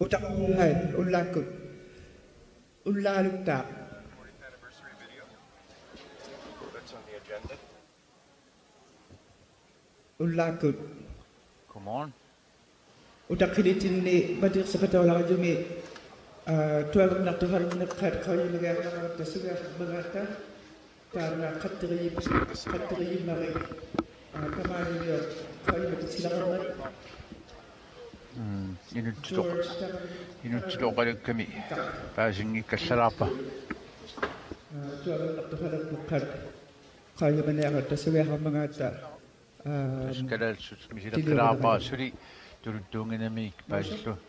Utakunghay, ulakut, ulalukta. 40th anniversary video. That's on the agenda. Ulakut. Come on. Utakilitin ni badir sa katawala jumi. Tuwag na tuhar na kayo lagay na suga bagata para katri mari kamari yo kayo matisilangan. Inutilo ka kami. Pasing ikasarapa. Tuwag na tuhar na kayo manera ta suga bagata. Kada misila krapa suri turutungin na mi paslo.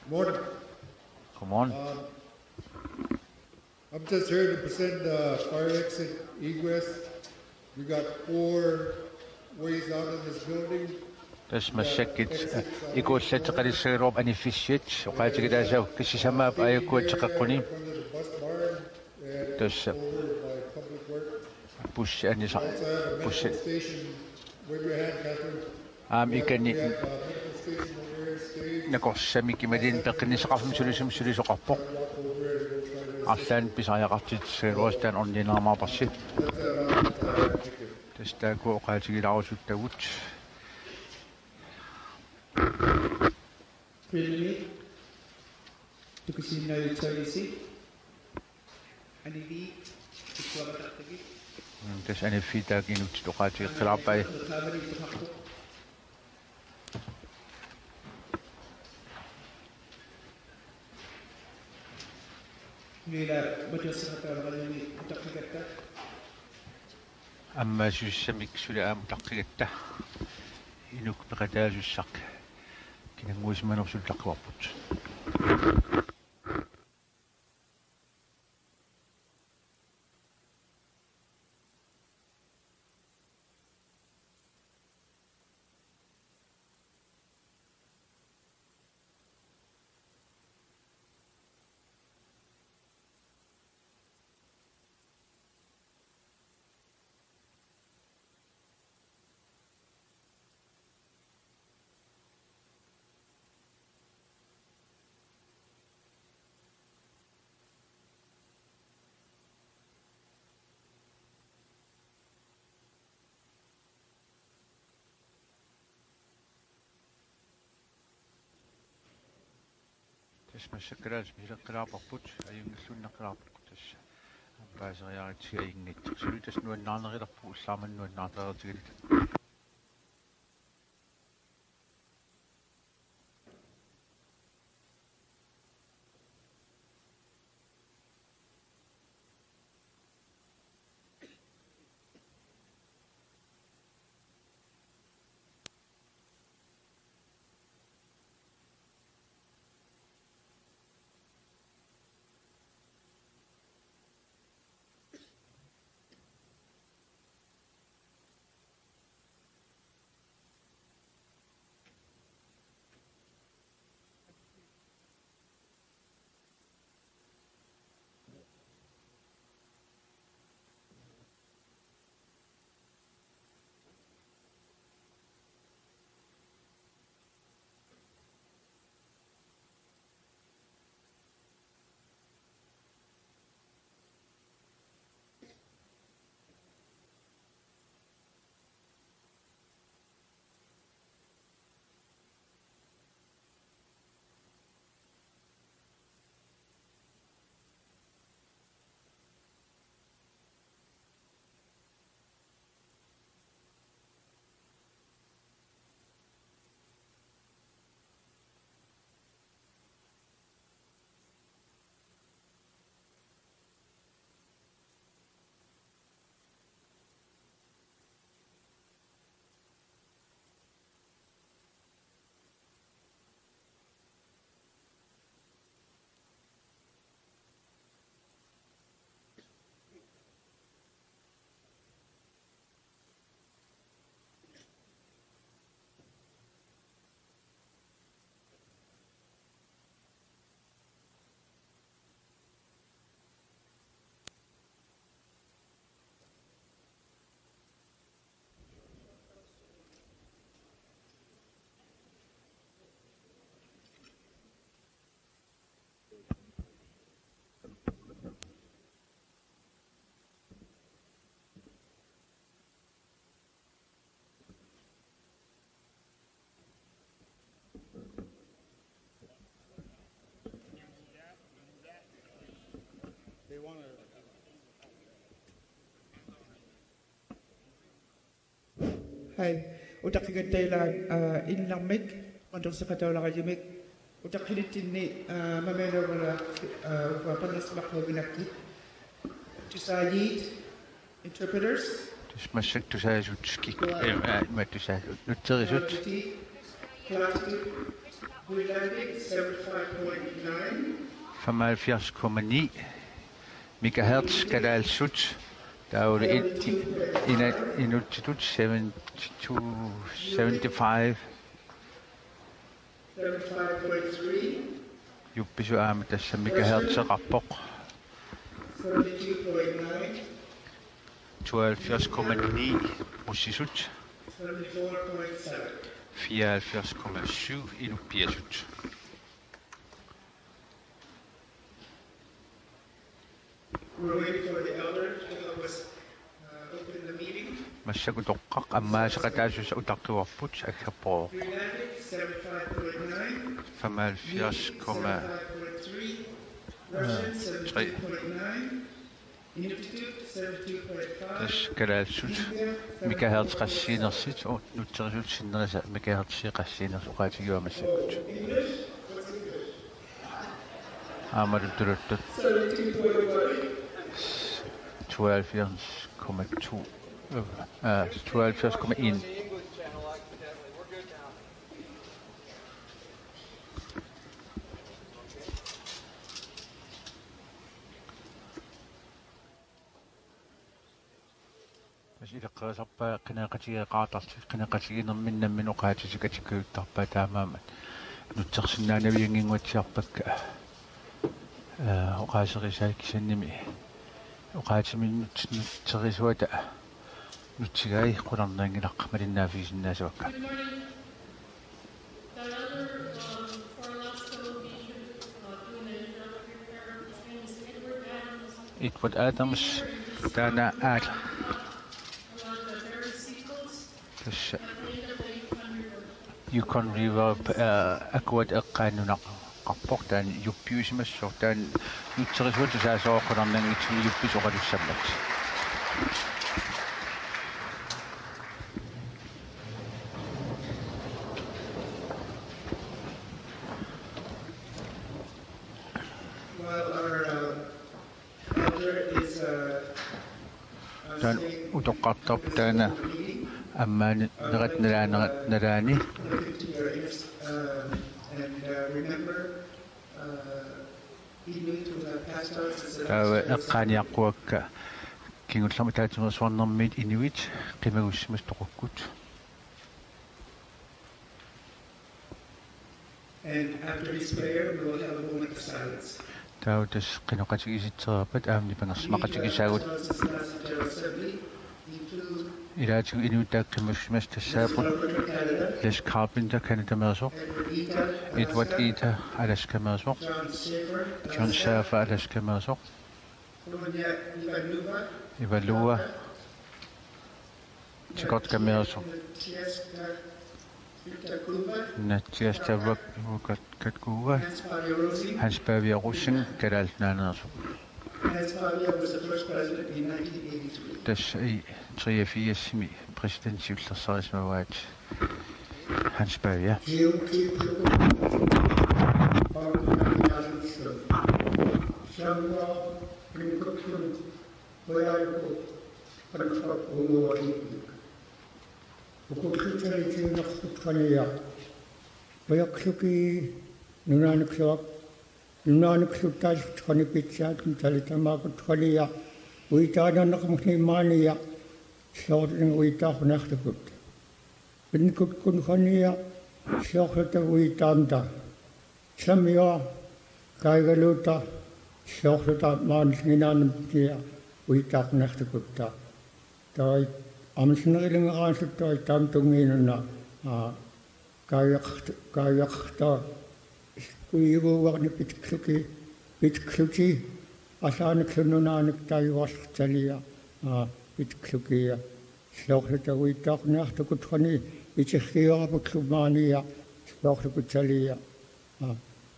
Morning. Come on. I'm just here to present fire exit egress. We got 4 ways out of this building. Tas masakit iko sa tsaka sa rob ani fishit o kaya kita sa kasi sama ayo ko tsaka kunin tas push ani sa push ikan ni nakos sa miki madin takni sa kafum suri sa kapok asan pisaya katit sa rostan on din nama pasit tas ta ko kaya kita aus utawut Preliminary to Casino Utilities. Anibi, Tuabataki. Tas ani fita kinut to kaya krapa Nila madrasa katawala ni utakigata. Amma susamik sula am takigata. Inuk pakata susak. Kinanguis man of sultak waput. Tas masakras bisa krapa put ayung sunna krapa tas basa ya tsi ingit sulu tas nuan nana ra pu saman nuan nata tsi Hai, utak kagantaylan inlamig, mandang sa katawlang kajimig, utak hilitin ni mamelo wala panasmak na binakit. Tusayid, interpreters. Tusmassak tusayasut skik, ma tusayasut, nutterisut. Greenlandic 75.9. 75,9 megahertz kadalsut. Der var en altitude 75. 75.3. Juppisu aamet tässä megahertz rapport. 72.9. 72,9 russisut. 74.7. 74,7 inupiasut. We're waiting for the elder to help us open the meeting. Massaku toqqaq ammaasaqataasus utaqtuarput akkapo. Greenlandic 75.9. 75,3 Russian 72.9. Institute 72.5. tas kadalsut megahertz qassiinersit nutterisut sinnerisa megahertz qassiiners uqaatigiuamassakut. Amadutturutut 72,2 72,1. إذا قرصب قناقتي قاطرت قناقتي من وقاتي كتكو تربى تماما نتخسنا نبيين وتشربك وقاسري سايك سنمي وقاتي من نتغيس ودا نتغاي قرنا نلق مرنا في الناس وكا. Edward Adams دانا آل Yukon River akkuat eqqaanunaq qarportaan yuppiusimassortaan nutserisuut saasoqornangitsumi yuppisoqalussammat. Tan utoqqartarp taana ammaan neratnalaani tawa eqqaaniaqquakka kingullarma taatimersuarnermiit inuit qimagussimas toqukkut. And after his prayer, we will have a moment of silence. Tautas qinoqatigisitserappat aamni pangersmaqatigisaagut ilaatigu inuittaaqqimassimas tassaaput Les Carpenter Canada-mersoq Edward Ita Alaska-mersoq John Schaefer Alaska-mersoq Ivalua Tikotka-mersoq Nattiasta Katkuva Hans Pavia Russen Kadaltnaanersoq. Hans Pavia was the first president in 1983. Das i 83 præsidentskiftsreismavaat Hans Pavia. Uitaadanaqmusnimaania soortin uitaaxnartukut pinnikut kunfania soorta uitaamta samia kaigaluta soorta maanisnginaanamtia uitaaxnartukutta tai amsnerilingeraansuttai taamtungiinuna kaayaqta kuiguuarni pitkluki asaaniksununaanik taiuarsertalia pitklukia soorta uitaaxnartukutqani itirriorapuklumaania soortukutalia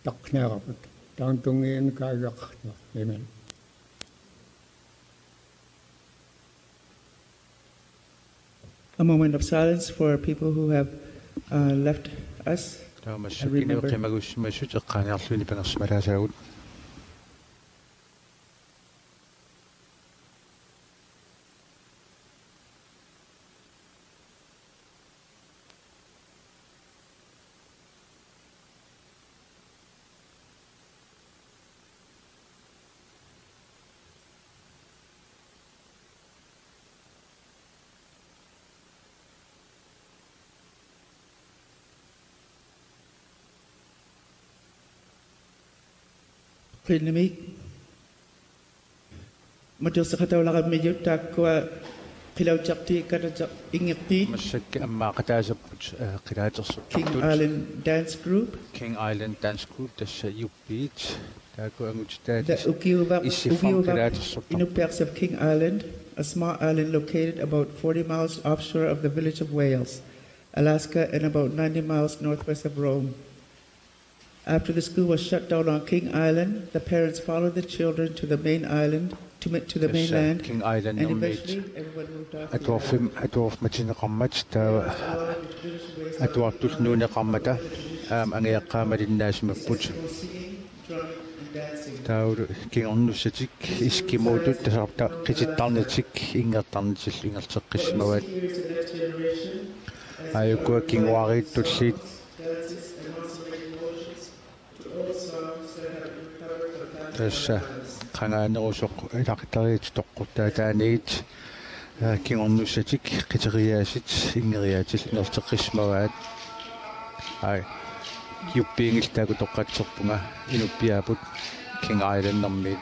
taqneeraput taamtungiin kaayaqta amen. a moment of silence for people who have left us. таамассак remember. кинеқимагуссимассут эққааниарлуни пангерсималаасаагут Prinami Matil sakatawlaqam miyut takkua qilauchaqti katajaq ingirti массакки аммаақатаасаппут King қилаатерсуттартут Island Dance Group King Island Dance Group тасса юппиит тааку the ангутитаатис Ukiuva issifam qilaatersuttart Inupiaqs of King Island, a small island located about 40 miles offshore of the village of Wales, Alaska, and about 90 miles northwest of Rome. After the school was shut down on King Island, the parents followed the children to the main island, to the mainland, King Island and номмит eventually everyone moved off. атуарфим матинеқармат таа атуартул нуунеқармата ангиаққаамалиннаасимаппут тауру кингорнуссатик искимуутут тасарта қиситтарнатик ингертарнатил ингертеққиссимаваат аюкуа кингуарииттуллиит тасса қангаанерусоқ илақитариит тоққуттаа таанигит кингорнуссатик қитериаасит ингериаатил ингертеққиссимаваат ай юппиингил тааку тоққатсерпунга инуппиаапут King Island номмит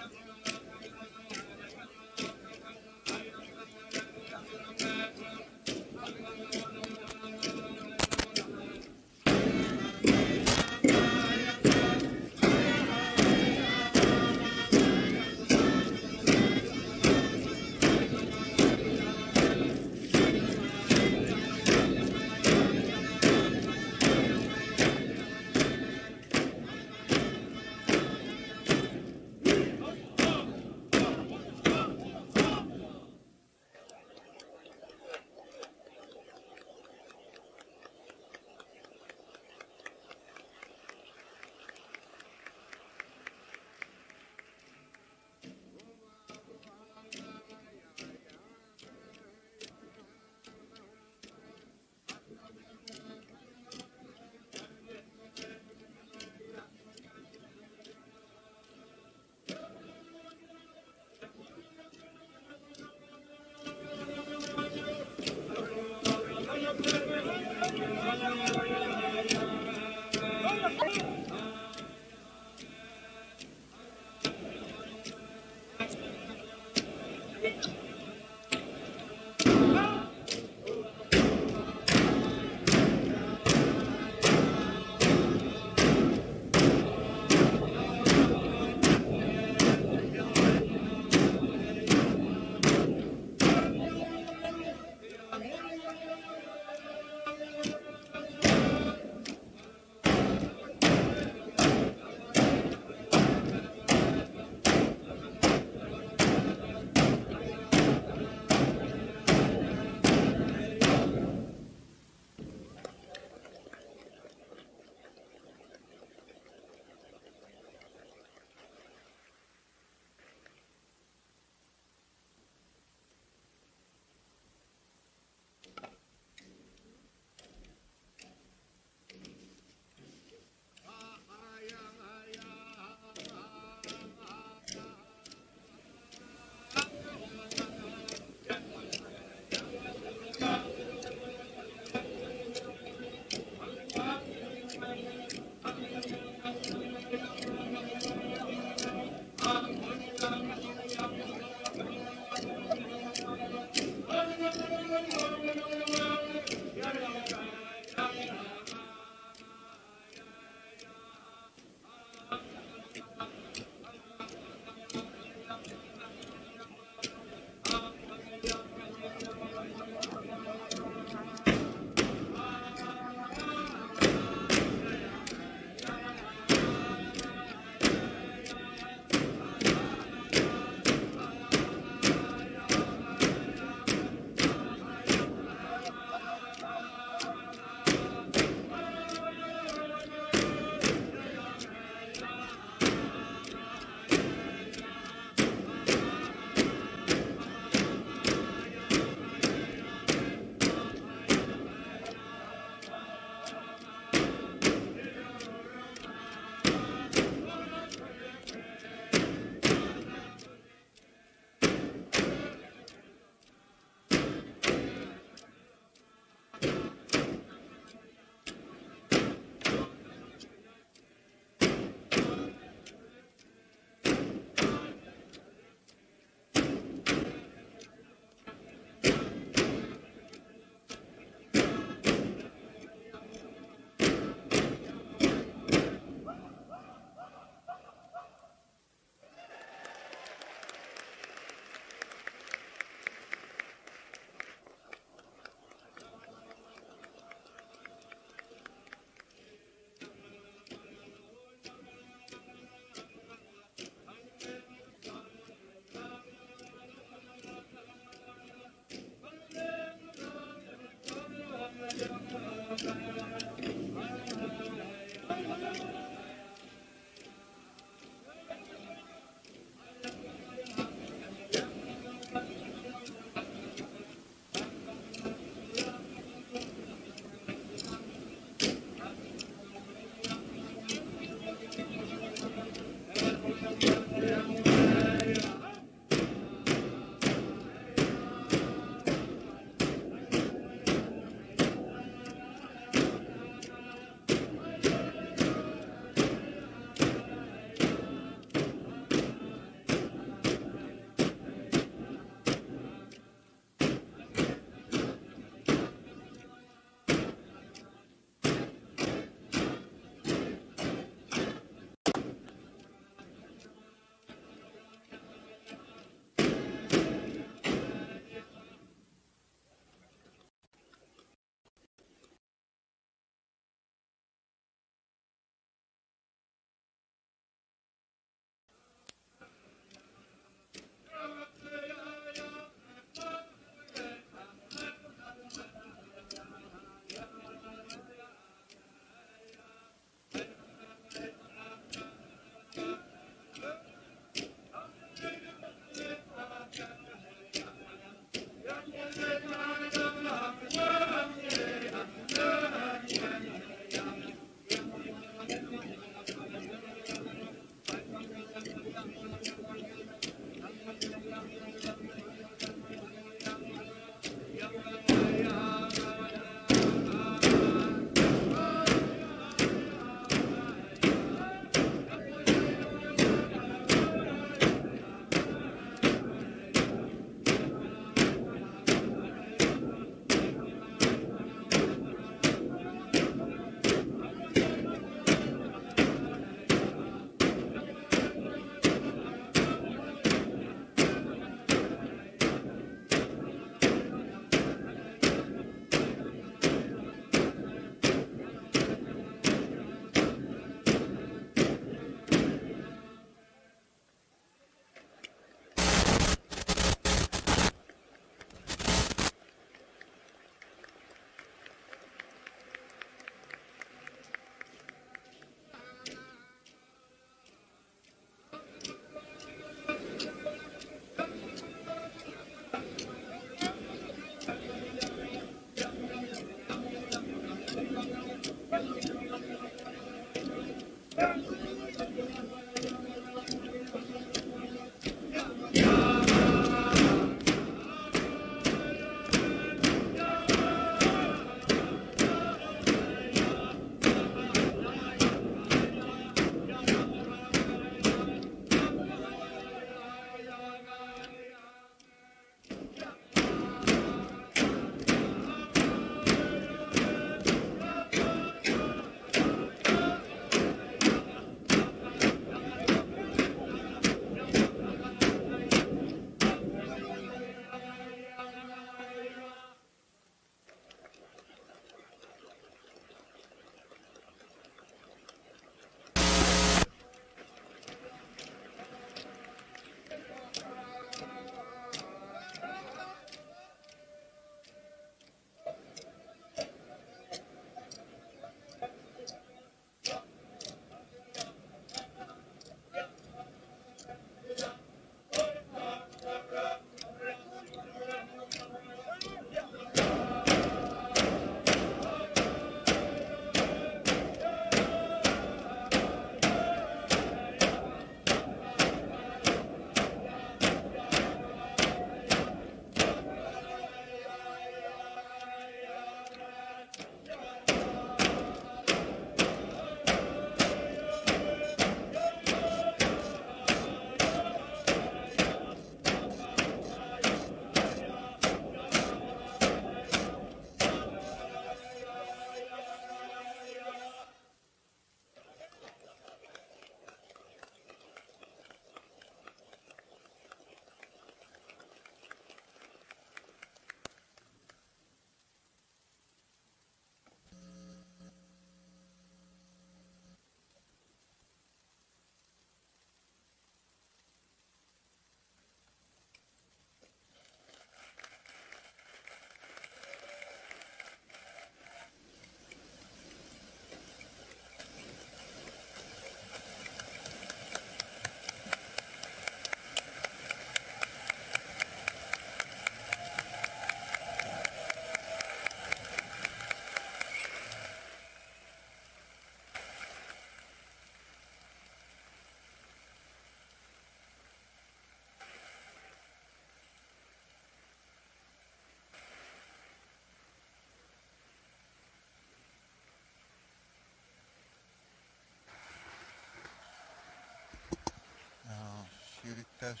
taas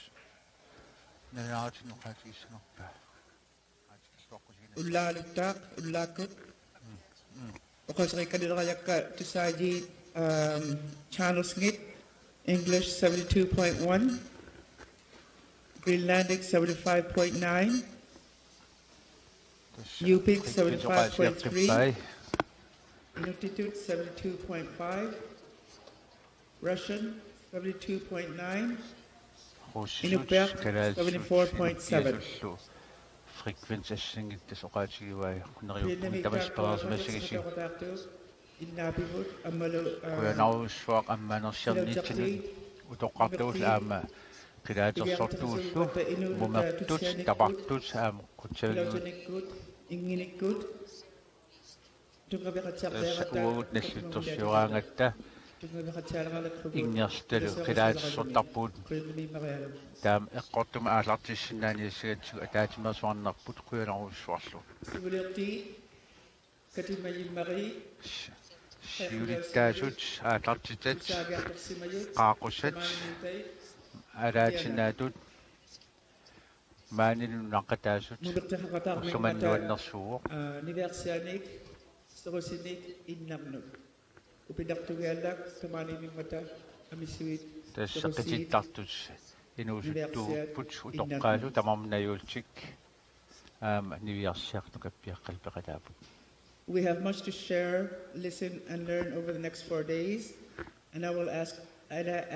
nalaatin nuqaatigissanarpa Ullaaluttaa, ullaakut. Oqasrikanilaqayakka tisaji channel snit, English 72.1, Greenlandic 75.9, Yupik 75.3, Inuktitut 72.5, Russian 72.9, Inupiaq 74.7. Frekvens assingittas oqaatigiuai quneriuppuni tamasparaasimassagisi kuyanarussuaq ammaanersiarniitsini utoqqartuus aama qilaatersortuullu mumertut tapartut aama qutsavigut uagut nalluttorsiuraangatta ingnerstalu qilaatersortarpuut taam eqqortuma aallartissinnaaniassigatsugu ataatsimeersuarnerput quyanarussuarlu siulittaasut aallartitat qaaqusat alaatinaatut maaninunnaqqataasut ullumannuannersuuq Niversianik Sorosinik innarnut Upidaqtugiallak tamaanimmata amisuit тассаққититтартут инуусуттууппут утоққаалу тамарнаjuultik нивиарсиарту каппиаққалпеқалаапут. We have much to share, listen, and learn over the next 4 days, and I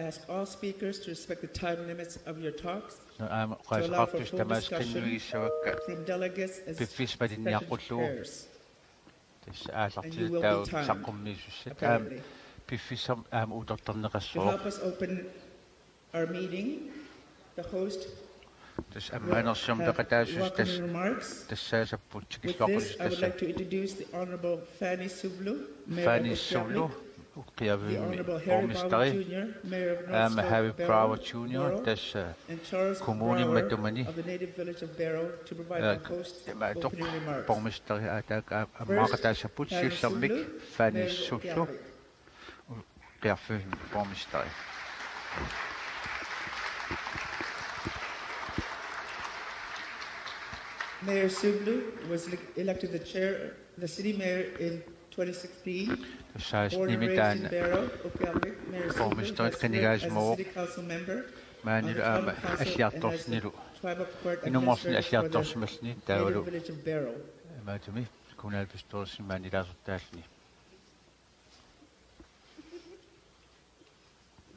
ask all speakers to respect the time limits of your talks, to allow for full discussion from delegates as pairs. And you will be timed, apparently. To help us open our meeting, the host will have welcoming remarks. With this, I would like to introduce the Honorable Fanny Sublu, Mayor of Okiavlik, the Honorable Harry Brower Jr., Mayor of North Slope, and Charles Brower of the native village of Barrow to provide the host opening remarks. First, Fanny Sublu, Mayor of Okiavlik. Mayor Sublu was elected the city mayor in 2016. Born and raised in Barrow, Okiavlik, Mayor Sublu has served as a city council member on the tribal council and as the tribal court administrator for the native village of Barrow.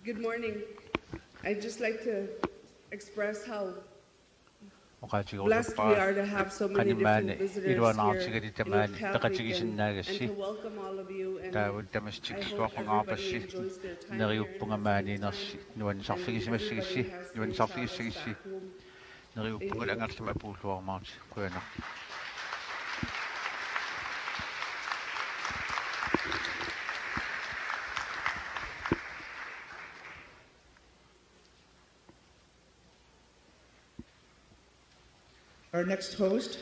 Good morning. I'd just like to express how blessed we are to have so many different visitors here in Okiavlik and to welcome all of you, and I hope everybody enjoys their time here and everybody has back home. Our next host,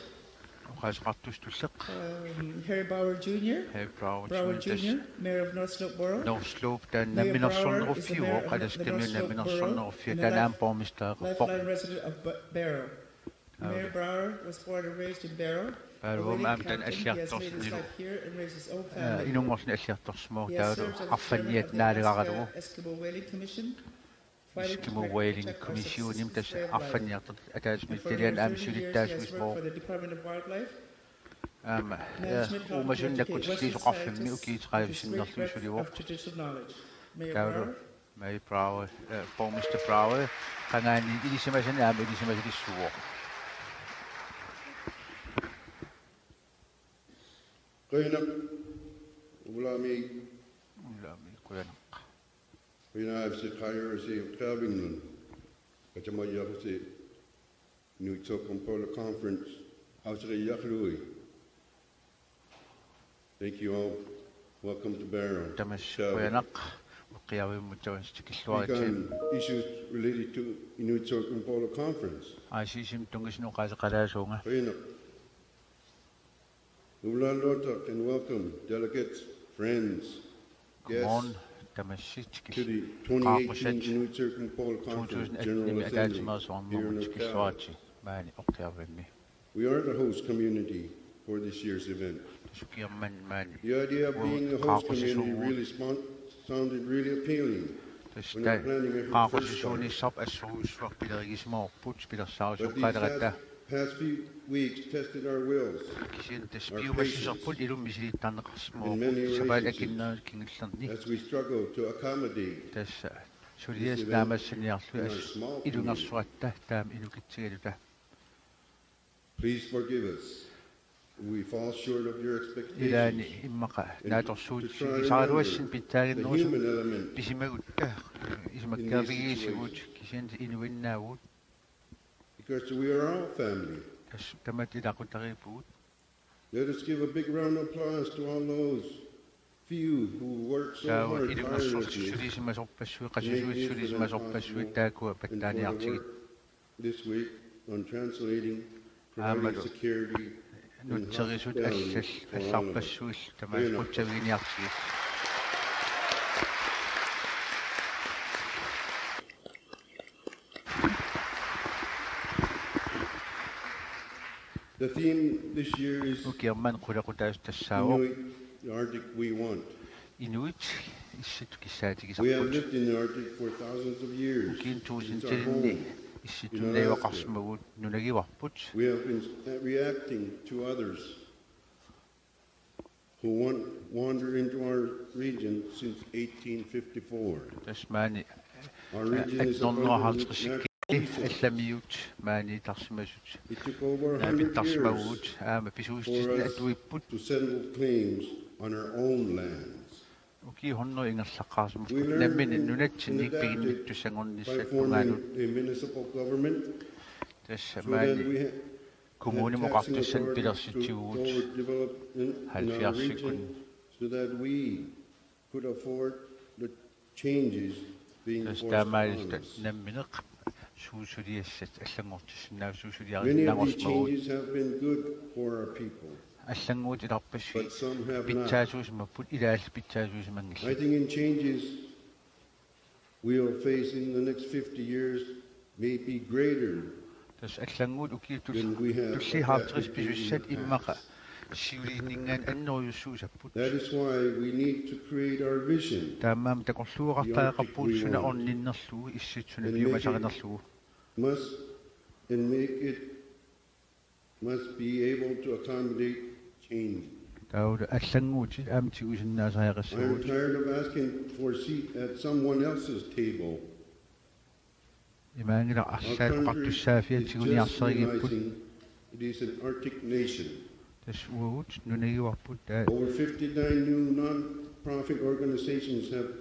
Harry Brower Jr., Mayor of North Slope Borough. Mayor Brower is the Mayor of North Slope Borough and a lifeline resident of Barrow. Mayor Brower was born and raised in Barrow. He has made his life here and raised his own family. He has served as chairman of the Eskimo Whaling Commission, Eskimo Whaling Commission nimtas affanniartat attachmentilian amsulittasmismo for the Department of Wildlife. Umasunnakkut siisuqarfimmi ukiitqaavisinnarluisulivo. Mayor Brower, Mr. Brower, qangaani ilisimasani aama ilisimasalissuuq. Qaynak ulami kuyanak. Pinahapsi kayarasi Okiavlik kachamayakasi Nuytsokampola Conference Ausri Yaklui. Thank you all. Welcome to Barrow. Kuyanak issues related to Nuytsokampola Conference. ICC-p tungisnuqaaqalaasuunga. Ula Lotak and welcome delegates, friends, guests. to the 2018 Inuit Circumpolar Conference General Assembly here in Ottawa. We are the host community for this year's event. The idea of being a host community really sounded really appealing when we were planning our first start. But these past few weeks tested our wills, our patience, in many relationships, as we struggle to accommodate this event in our small community. Please forgive us if we fall short of your expectations. And to try and remember the human element in this situation. Because we are all family. Let us give a big round of applause to all those few who work so hard tirelessly to make this event possible, and for the work this week on translating, providing security and hospitality for all of us. The theme this year is Inuit, the Arctic we want. We have lived in the Arctic for thousands of years. It's our home in Alaska. We have been reacting to others who wander into our region since 1854. Our region is abundant with natural resources. It took over 100 years for us to settle claims on our own lands. We learned and adapted by forming a municipal government so that we had taxing authority to forward development in our region so that we could afford the changes being forced upon us. Many of these changes have been good for our people, but some have not. I think in changes we will face in the next 50 years may be greater than we have adapted in the past. That is why we need to create our vision, the Arctic we want, and make it must be able to accommodate change. I'm tired of asking for a seat at someone else's table. Our country is just realizing it is an Arctic nation. Over 59 new non-profit organizations have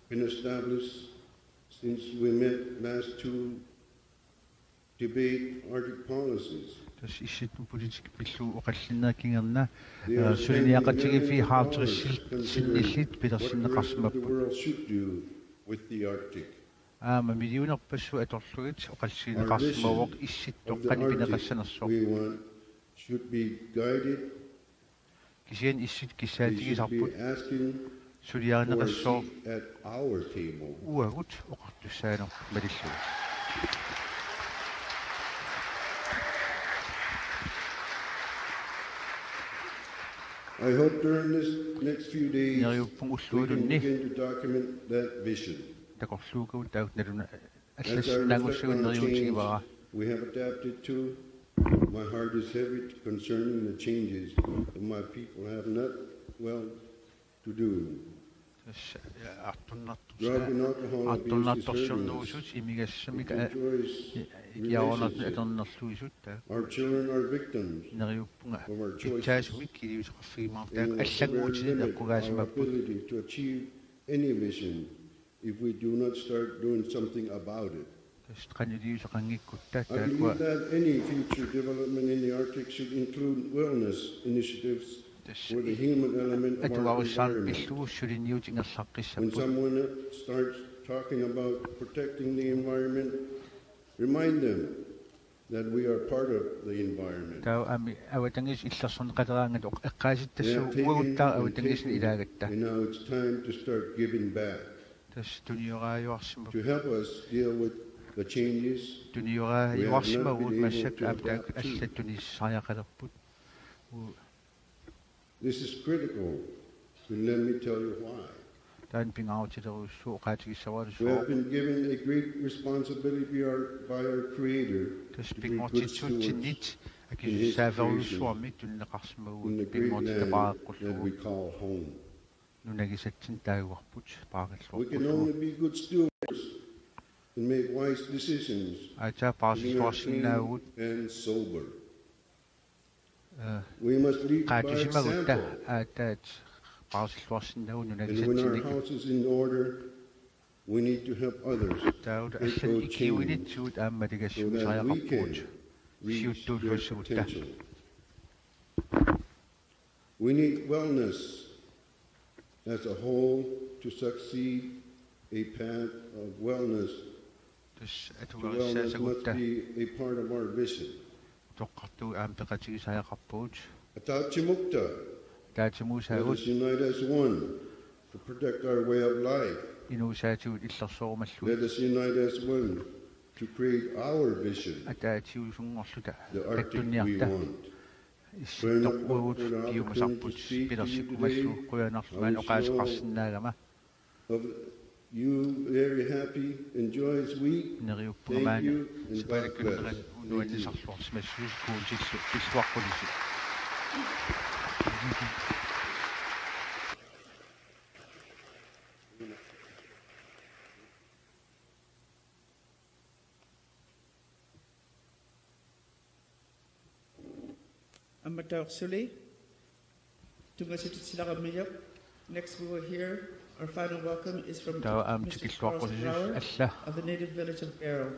been established since we met last to debate Arctic policies. They are spending millions of dollars considering what the rest of the world should do with the Arctic. Our vision of the Arctic we want should be guided. We should be asking for a seat at our table. I hope during this next few days we can begin to document that vision. As I reflect on the change we have adapted to, my heart is heavy concerning the changes that my people have not well to do. Drug and alcohol abuse is hurting us. It enjoys relationships. Our children are victims of our choices. And it will limit our ability to achieve any vision if we do not start doing something about it. I believe that any future development in the Arctic should include wellness initiatives for the human element of our environment. When someone starts talking about protecting the environment, remind them that we are part of the environment. They have taken, and now it's time to start giving back. to help us deal with the changes we have not been able to adapt to. This is critical, and let me tell you why. We have been given a great responsibility by our Creator to be good stewards in His creation, in the great land that we call home. We can only be good stewards and make wise decisions, keeping our clean and sober. We must lead by example. And when our house is in order, we need to help others make those changes so that we can reach their potential. We need wellness as a whole to succeed. A path of wellness must be a part of our vision. Ataatsimeersuarnera. Let us unite as one to protect our way of life. Let us unite as one to create our vision, the Arctic we want. We're not for the opportunity to speak to you today. I wish of you very happy and joyous week. Thank you and God bless. Next we will hear our final welcome is from Mr. Charles Brower of the native village of Barrow.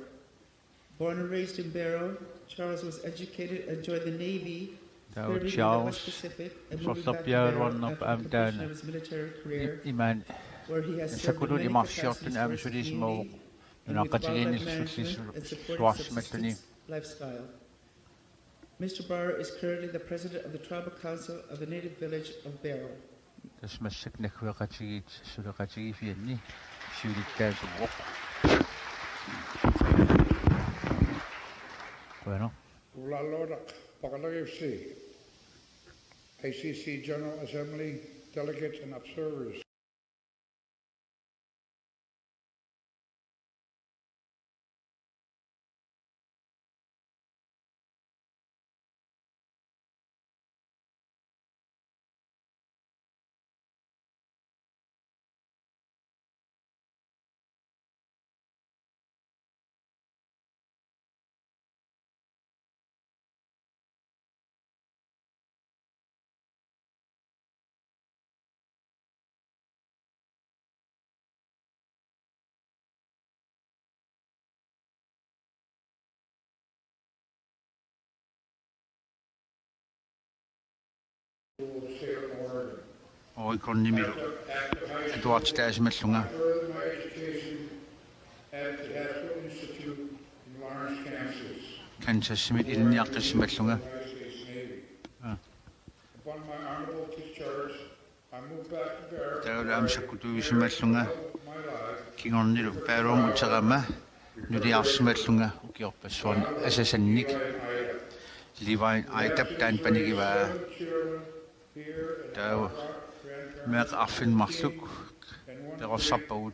Born and raised in Barrow, Charles was educated and joined the Navy, serving in the West Pacific and moving back to Barrow after the completion of his military career, where he has served in many capacities for his community and with wildlife management and supporting subsistence lifestyle. Mr. Brower is currently the president of the Tribal Council of the native village of Barrow. ICC General Assembly, delegates and observers. Oikonimiro Eduardstäismellunga Kansas Smith ilniaqqismellunga Upon my honorable discharge, I moved back to Barrow. Taula amsakkutuisimallunga kingornilu Barrow uterama nuliarsimallunga ukiorpassuan asasannik Livain aitaptaan panigiva Tau Mek affin marluk Perosappaut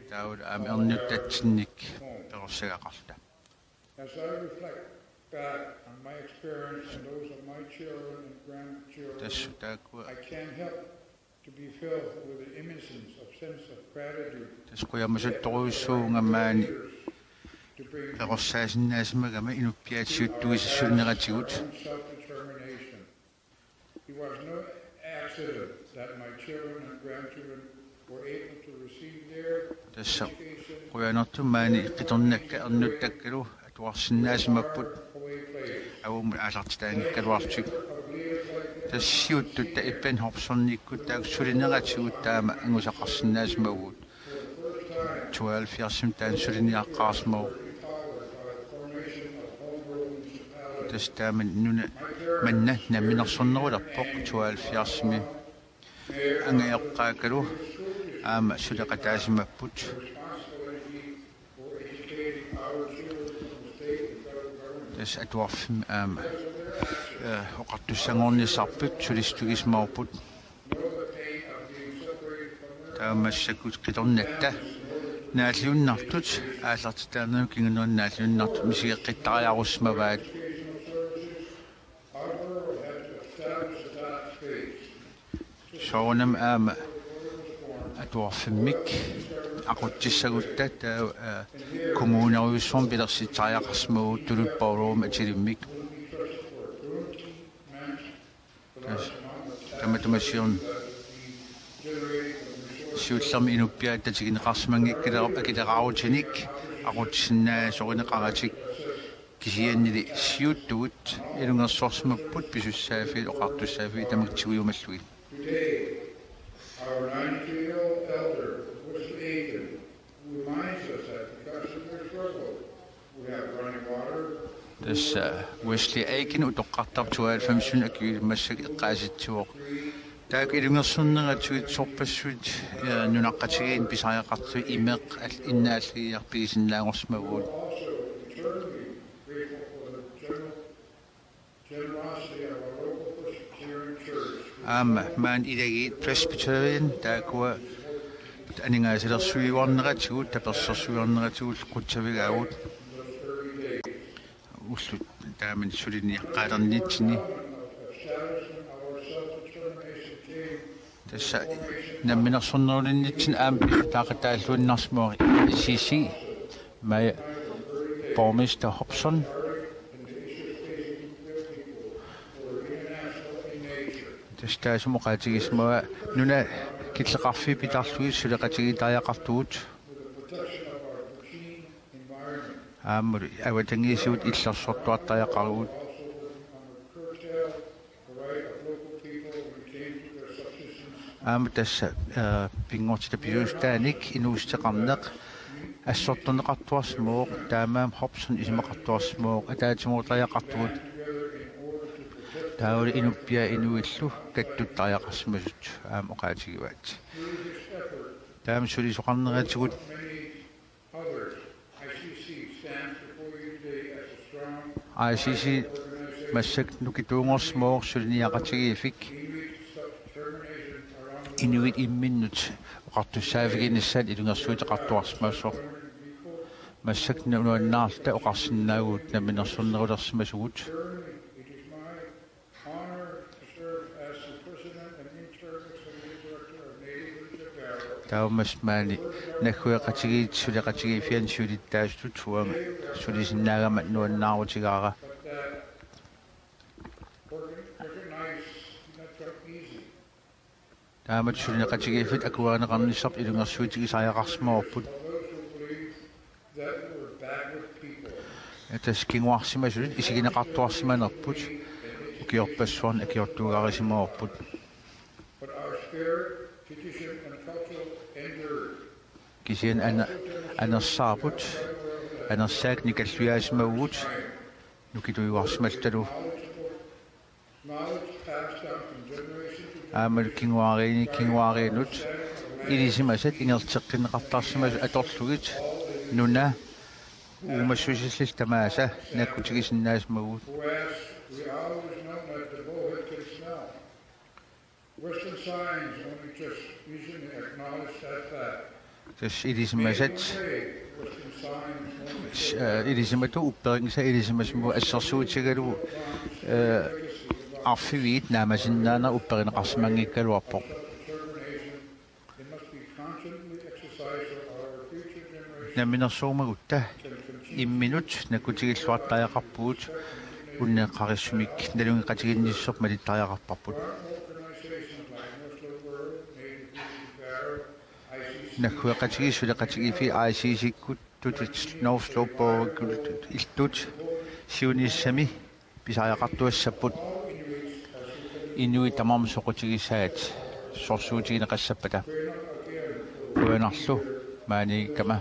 Tau am ernutatsinnik Perosagaqarta. As I reflect back on my experience and those of my children and grandchildren, I can't help to be filled with an innocence of sense of gratitude. Perosaasinnaasmagama inuppiatsiuttuissunneratigут. It was no accident that my children and grandchildren were able to receive their education Qoyanortummaani qitornakka ernuttakkalu atuarsinnaasmapput avum alartitaangikkaluartuk tassiuttut ippan horsornikkut taaksulineratigut taama angusaqarsinnaasmagut 12 yearsim taansuliniaqqaarsmagu tastaaman nuna manna namminersornerularpoq 12 yearsimi angayoqqaakalu Sudaqataasimapput tas atuarfim oqartussangornisarput sulistugismaarput taamassakut qitornatta naallunartut aallartitaarnanu kingunuan naallunartut misigeqqittariarusmavaat soonam atuarfimmik aqutsissagutta taa kommuneriussorm pilersitariaqarsmaguut tuluppaulurum atilimmik tamatumassiorn siullermi inuppiaat tatigineqarsmangikkilera akileraarutinik aqutsinnaa sorineqaratik kisiannili siuttugut ilungersorsmapput pisussaafi oqartussaafi tamaktigujumallugi. Our 93-year-old elder, Wesley Aiken, reminds us that because of their struggle, we have running water. Tässä Wesley Aiken utoqqartartualfamsun akiilmassak eqqaasitsuoq. Taak ilungersorneratuit sorpassuit nunaqqatigiin pisariaqartu imeq innaalliarpigisinnaangormaguut. Man ilagi Presbyterian taakua aningaasilersuiuarneratugut tapersersuiuarneratugut qutsavigaagut ullut taaman suliniaqqaalerniitsini tassa namminersornerulinnitsin taaqataalluinnarsmuari ICC mai borgmester Hobson tastaasumoqaatigismaa nuna killeqarfi pitarlugis suleqatigitariaqartugut aamuri awatangiisuut illersortuartariaqarugut tassa pingortita piuustaanik inuusteqarneq assortuneqartuarsmuuq taamaam Hobson isimeqartuarsmuuq ataatimuutariaqartugut tauli inuppia inuillu kattuttariaqarsmasut oqaatigivaat taam sulisoqarneratigut ICC massak nukituungorsmuuq suliniaqatigiifik inuit imminnut oqartussaaviginissaan ilungersuiteqartuarsmaasor massak nuannaarta oqarsinnaaguut naminersornerulersmasugut taumasmaani nakhueqatigiit suleqatigiifian sulittaastut suanga sulisinnaagamat nuannaarutigaaqa taamat sulineqatigiifit akuaneqarnissart ilungersuitigisariaqarsmaorput tas kinguarsimasulit isigineqartuarsimanerput ukiorpassuarn akiortuugaarisimaorput kisian anersaarput anersaak nikalluyaasimaguut nukituiuarsimaltalu aamal kinguariinut ilisimasat ingerteqqineqartaarsimasu atorlugit nuna uumassusillis tamaasa nakkutigisinnaasmaguut Western science only just recently acknowledged that fact. Tas ilisimatu upperinsa ilisimasmu assersuutigalu arfiviit naamasinnaana upperineqarsimangikkaluarpoq naminersuumagutta imminut nakkutigilluartariaqarpugut unneqqarissumik nalungiqatiginnissorp malittariaqarparput nakhueqatigi suleqatigifi ICC-kut tutut Northlope iltut siunissami pisariaqartuassapput inuit tamam soqutigisaat sorsuutigineqassapata puanarlu maaniikkama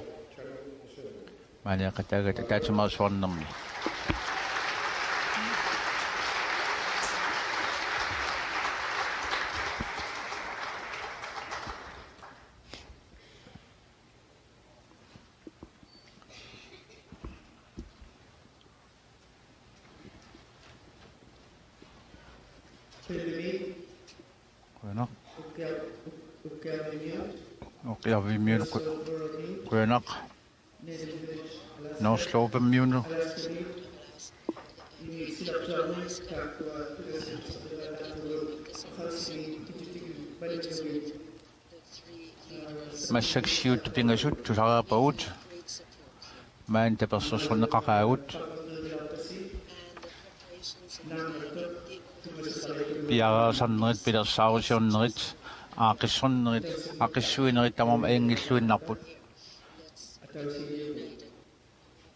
maaniaqataagata taatimaasuarnermi Kuenak. Okay, vi mjön kuenak. No slope mjön. Massak siut pingasut tusara paut. Man te persona kakaut. Piara sannrit pidar sausonnrit. Aqissonnrit aqissuinrit tamam engilluinnarput.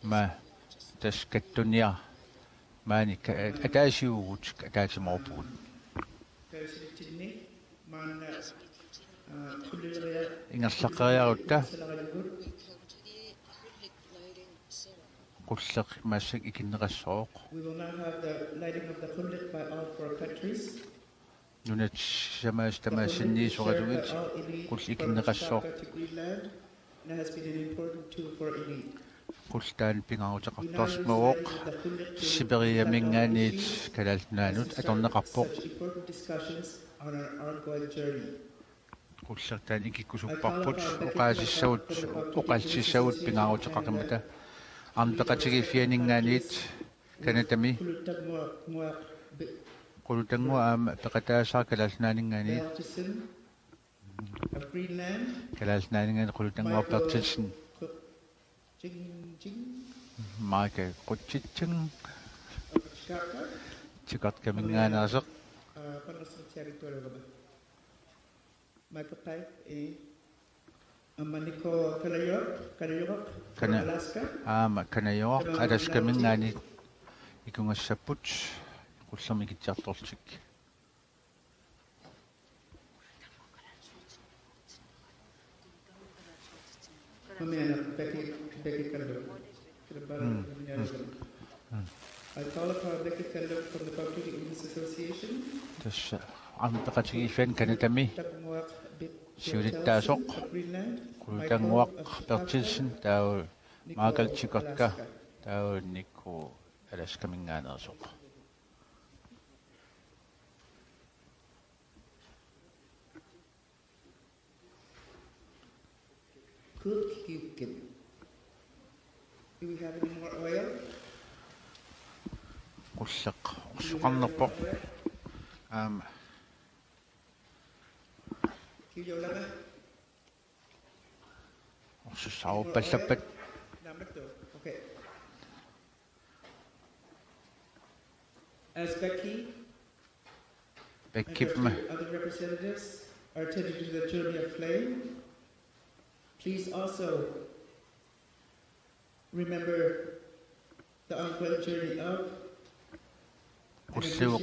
Ma taskattunia maani ataasiugut ataatsimorput. Ingerlaqeriarutta qulleq maassak ikinneqassooq. We will now have the lighting of the khulliq by all four countries. Nunat samaastamaasinni soqalugit qull ikinneqassooq. That has been an important tool for elite. Qultaan pingaruteqartorsmauoq Siberiamingaaniit kalalnaanut atorneqarpoq. Such important discussions on our ongoing journey. Qullertaan ikikkusupparput uqaasissavut uqalsissavut pingaruteqaqimata arneqatigifianingaaniit kanatami qulutangua aama peqataasaa kalalnaaningaaniit kalalnaaningaani qulutangua pertilsen maaka qutchitching chiqatkamingaanaaseq Alaska. Kanayoq alaskamingaani ikungassapput qullermikitsiartortik. I call upon Becky Kellogg from the Papua Indians Association. Tässä arneqatigifian kanatami siulittaasoq qulutanguaq pertilsen tau maakalchikorka tau nikku alaskaminngaanersoq. Do we have any more oil? Qulleq ussuqarnerpoq Susauppallappat. Okay. As Becky and other representatives are attending to the journey of flame, please also remember the ongoing journey of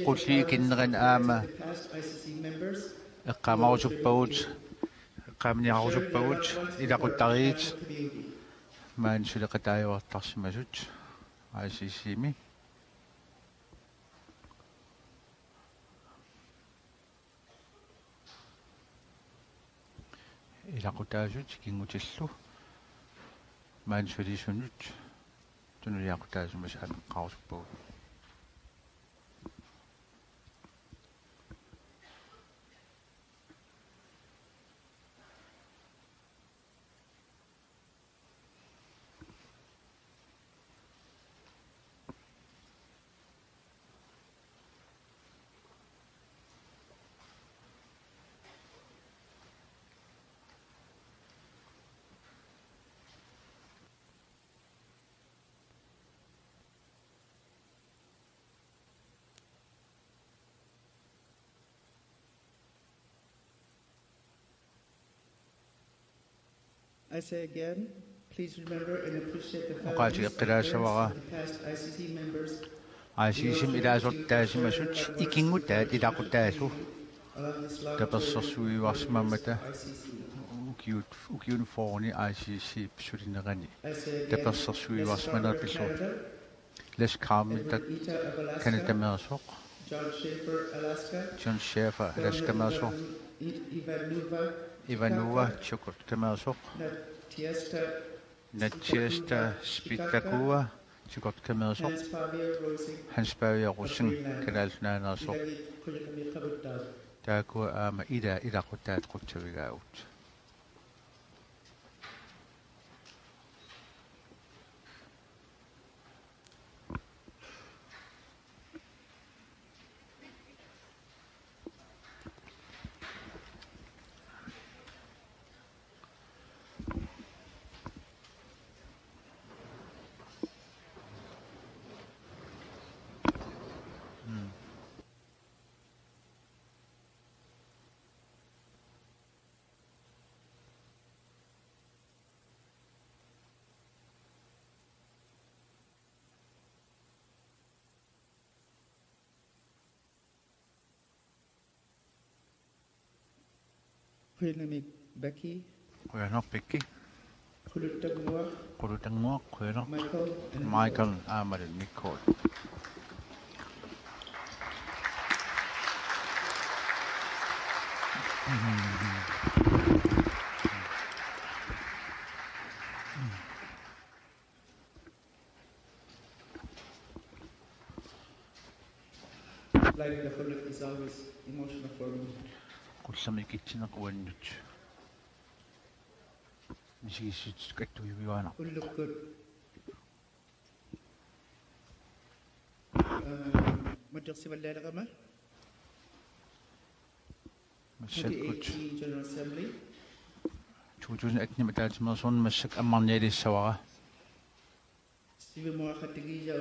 qulli kinneran aama ICC members. eqqamarusuppavut eqqamniarusuppavut ilaquttariit maan suleqataajuartarsimasut ICC-mi ilaqutaasut kingutillu maan sulisunnut tunuliaqutaasumas ameqqarusuppavut. I say again, please remember and appreciate the past ICC members. ICC ilaasortaasimasut ikingutaat ilaqutaalu tapersersuivarsmammata ukiun ICC psulinerani tapersersuivarsmanerpillu leskarmitat kanatamersoq John Schaefer alaskamersoq Ivanova Chokortamersoq Natiesta Spitakua Sikot kamerso. Hans Fabian Rosing kanalsnaanerso. Taaku aama ida qutaat qutsavigaut. Kuyanamik Becky. Kuyanok Becky. Kulutangmuak kuyanok. Michael Amarin Mikko. Like the Huluk is always emotional for me. Kulsamikitsina kuannut. Misigisut kattuiviana. Huluk good. Madrasi Valera Rama. 2018 General Assembly. 2018 mataatsimeersuarnera massak ammarnialissavara. Sivimua khatigija.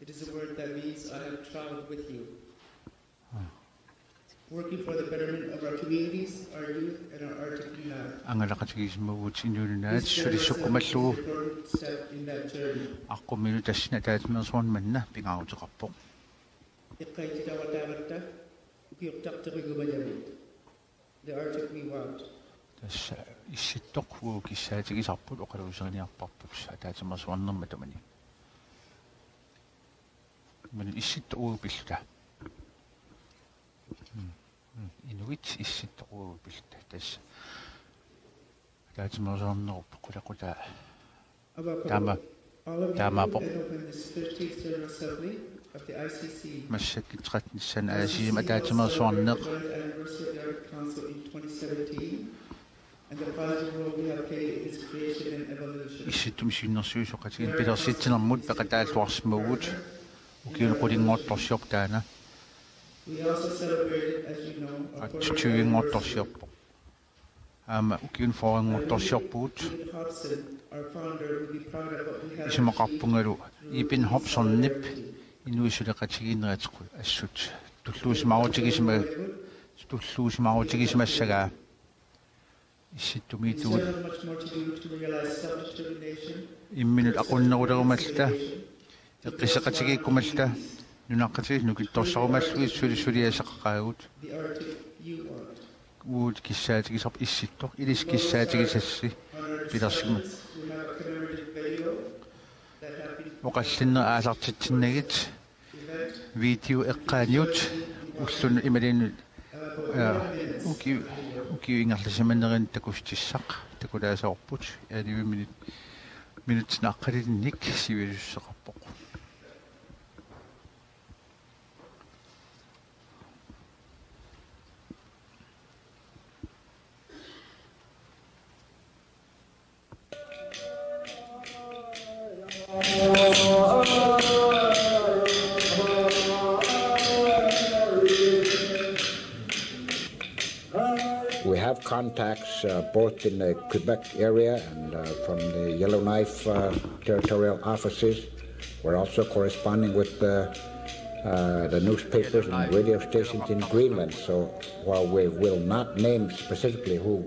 It is a word that means I have traveled with you. Working for the betterment of our communities, our youth, and our Arctic land. Angalaqatigismugut inuunaat sulissuqqumallugu Step in that journey. aqumminu tassina ataatsimeersuarnera manna pingaarutiqarpoq. The Arctic we want. Tässä issittoq uukissaatigisarput oqaluuseriarparput ataatsimeersuarnerma tamani. Men issitto uupilluta. Inuit issitto uupilluta tässä. Ataatsimeersuarneruppu qulaquta. Taamaapoq. Of the ICC. Massakitratnissan aasiim ataatsimeersuarneq. In 2017, and the positive role we have played in its creation and evolution. Issittum sinnersuusoqatigin pilersitsinermut peqataalluarsmugut ukiunqulingortorsiorp taana. We also celebrated, as you know, our tuingortorsiorpoq. Aama ukiunforingortorsiorpuut. Our founder would be proud of what we have. Isumaqarpungalu Ibn Hobsonnip inuisuleqatigineratqu assut tulluusmaarutigismassagaa issittumiitugut imminut aqunnerulерумалта эққисеқатигиккумалта нунаққатигис нукитторсарумаллугис сулиасеққаагут уут киссаатигисарп исситтоқ илис киссаатигисасси пилерсигма оқаллиннер аалартитсиннагит видео эққааниут уллун ималин уки ингерласиманнерин такустиссақ такулаасаорпут 11 минут нааққалинник сивилуссеқарпоқ. We have contacts both in the Quebec area and from the Yellowknife territorial offices. We're also corresponding with the newspapers and radio stations in Greenland. So while we will not name specifically who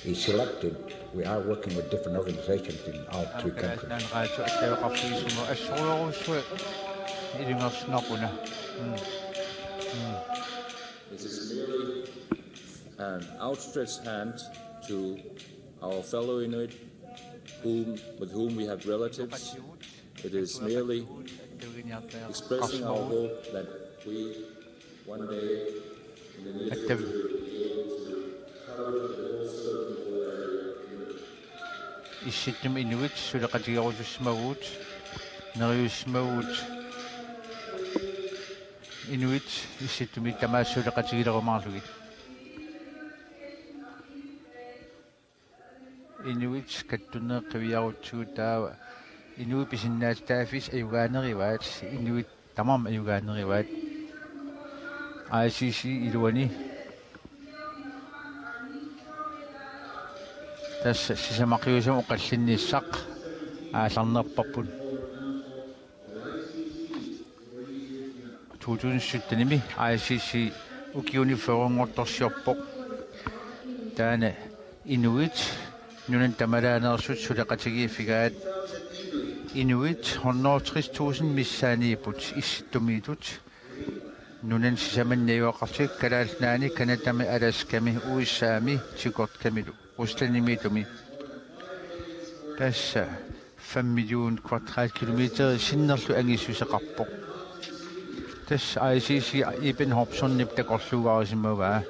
is selected, we are working with different organizations in all three countries. This is merely an outstretched hand to our fellow Inuit with whom we have relatives. It is merely expressing our hope that we one day in the near future will be able to cover the whole issittum inuit suleqatigerusussmaguut neriussmaguut inuit issittum tamaassuleqatigilerumaarlugit inuit kattuneqqiviarutsugut taava inuit pisinnaat taafis ayugaanerivaat inuit tamam ayugaanerivaat ICC iluani tässä sisamaqiusam uqallinnissaq aallarnerparput 2017 ICC ukiuniforungortorsiorpoq taana inuit nunan tamalaanersut suleqatigiiffigaat inuit 160.000 missaaniiput issittumiitut nunan sisamannayuaqartik kalaalnaani kanatami alaskami uissaami tikortkamilu Ruslanimiitumi tässä 5 million kvadratkilometer sinnerlu angissuseqarpoq tässä ICC Iben Hobsonnip takorlugaarisimavaa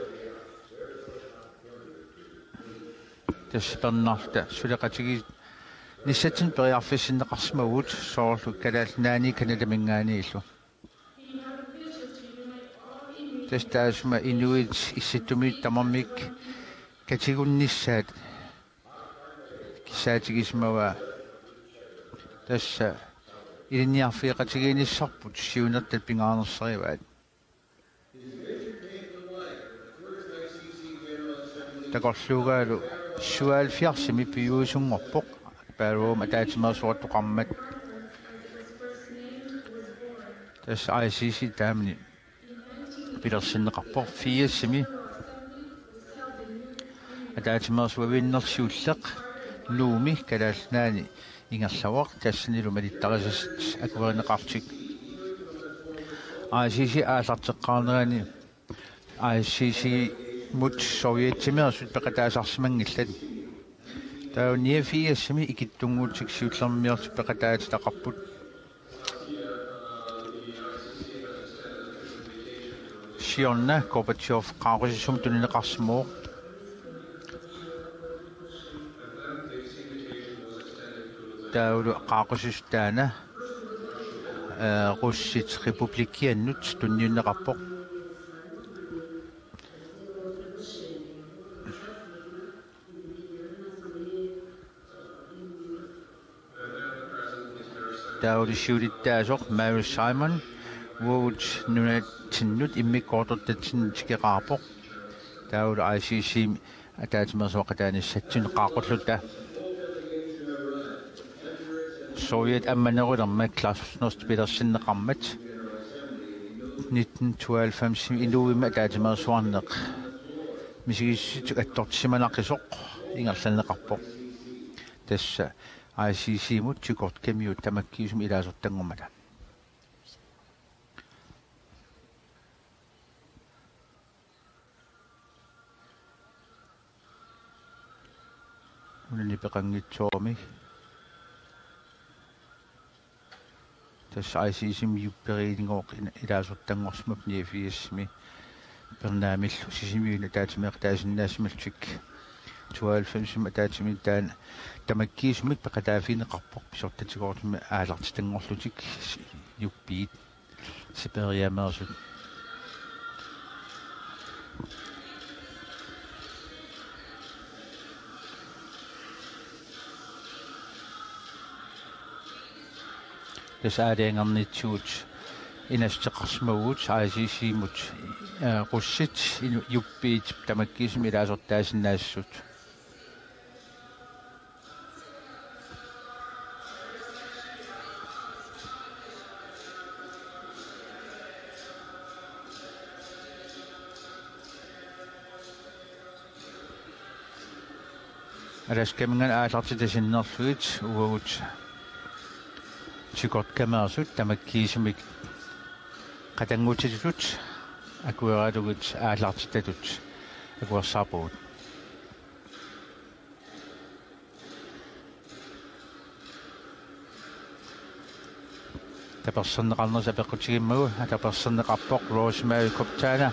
tässä pernarta suleqatigi nissatin periarfissinneqarsmagut soorlu kalaalnaani kanatamingaaniillu tässä taasuma inuit issittumiit tamarmik katigunnissaat kisaatigismavaa tässä ilinniarfiiqatigiinissarput siunertat pingaanersarivaat takorluugaalu suaalfiarsimi piyuusungorpoq paaluum ataatsimeersuartoqarmat tässä ICC taamni pilersinneqarpoq fiassimi ataatsimeersuavinnersiulleq nuumi kalaalnaani ingerlawaq tassanilu malittarisasat akuverineqartik ICC aallarteqqaarnerani ICC mut sovjettimeersut peqataasarsimangillat taunnia fiassimi ikittunguutsiksiullermiert peqataatitaqarput siorna Gorbachev qaaqusissum tunineqarsimoq taulu qaaqussustaana russit republikiannut tunniunneqarpoq taulu siulittaasoq Mary Simon woot nunatinnut immikkoortortatsinnitikeraarpoq taulu ICC ataatsimeersuaqataanissatsin qaaqulluta Sovjet ammanerulerma Glasnost pilersinneqarmat 1992 inuima ataatsimeersuarneq misigissut attortissimanaqqisoq ingerlaneqarpoq tassa ICC mut tikortkamiut tamakkiisum ilaasortangumata unani peqangitsoormi tässä ICC jupperiingoq ilaasortangorsmap niafiassimi pernaamillu sisimiuna taatimeertaasinnaasimaltik 92 ataatsimi taan tamakkiisumik peqataafiineqarpoq pisortatikoortumi aalartitangorlutik juppiit siperiameersut tässä ääriangarnitsuut inasteqarsmaguut ICC mut russit juppiit tamakkiisum ilaasortaasinaassut alaskamingan aallartitasinnerluit uagut tikortkamaersut tamakkiisumik qatanguutitut akueraalugut aallartitatut akuersaarpugut taperserneqarnersa peqqutigimmagу taperserneqarpoq Rosemary Koptaana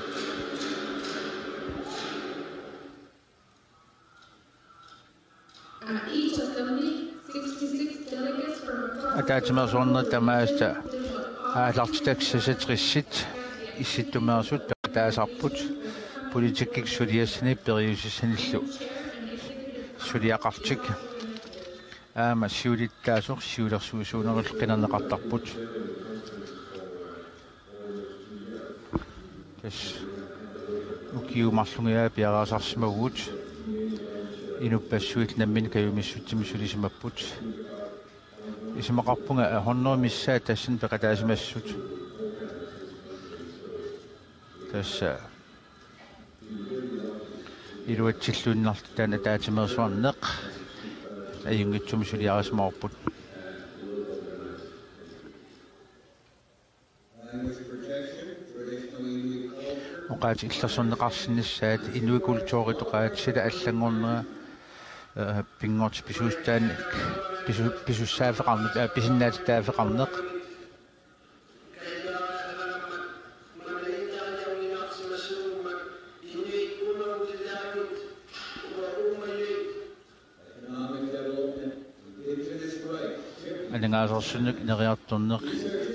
Each assembly, 66 delegates from across ataatsimeersuarnera tamaasta aallartitaksasatrissit issittumeersut taasarput politikkik suliassani periusissanillu suliaqartik aama siulittaasor siulersuusuunerul qinarneqartarput tas ukiumarlungia piaraasarsimaguut inupassuit nammin kayumissuttimisulismapput ismaqarpunga hornermissaa tassin peqataasimassut tassa iluatsilluunnartu taana ataatsimeersuarneq ayungitsumisuliarismaarput oqaati illersorneqarsinnissaat inuikultuorituqaatsila allangornera pingort pisuustaan pisussaaфеqarneq pisinnaatitaaфеqarneq anangaasorsunnuk neriartorneq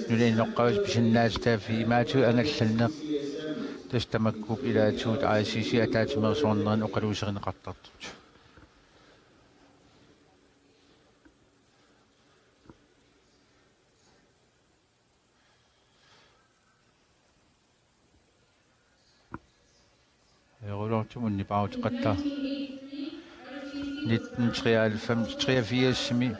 nulainoqqaus pisinnaatitaafi imaatu angallanneq tastamakkuup ilaatuut ICC ataatsimeersuarneran oqaluuserineqartartut erulortumunni pautiqatta 1993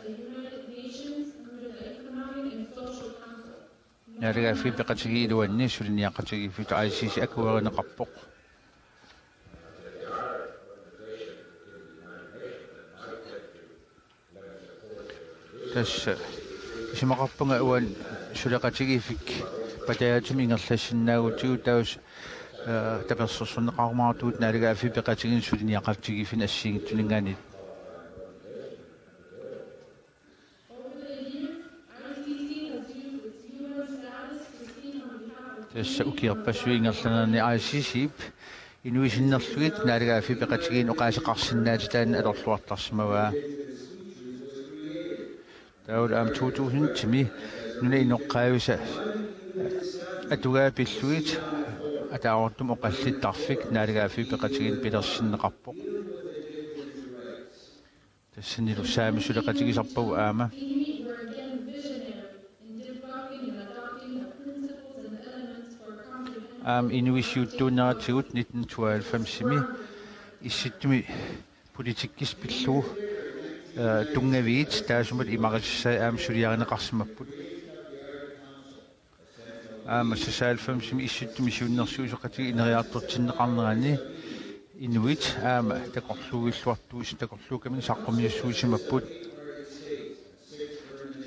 nalagaafi peqatigiiluanni suliniaqatigiifut ICC akuerineqarpoq tassa isimaqarpunga uan suleqatigiifik pataatum ingerlassinnaagutigu taus tapersorsorneqarmaartuut nalagaafi peqatigin suliniaqatigiifin assiingittuningaanit tassa ukiarpassuingerlanerni ICC-p inuisinnerlugit naalagaafi peqatigiin oqaasiqarsinnaati taana alorluartarsimagaa taul am 2000 nuna inoqqaavisa atugaapillugit ataaortum oqallittarfik naalagaafi peqatigiin pilersinneqarpoq tassanilu saamisuleqatigisarpagu aama inuisiuttuuneratigut 1992 issittumi politikkispillugu tungaviit taasumat imarissai suliarineqarsimapput sasaalfamsimi issittumi siunnersuusoqatigi ineriartortinneqarnerani inuit takorluugilluartuus takorluukamin saqqumniussuusimapput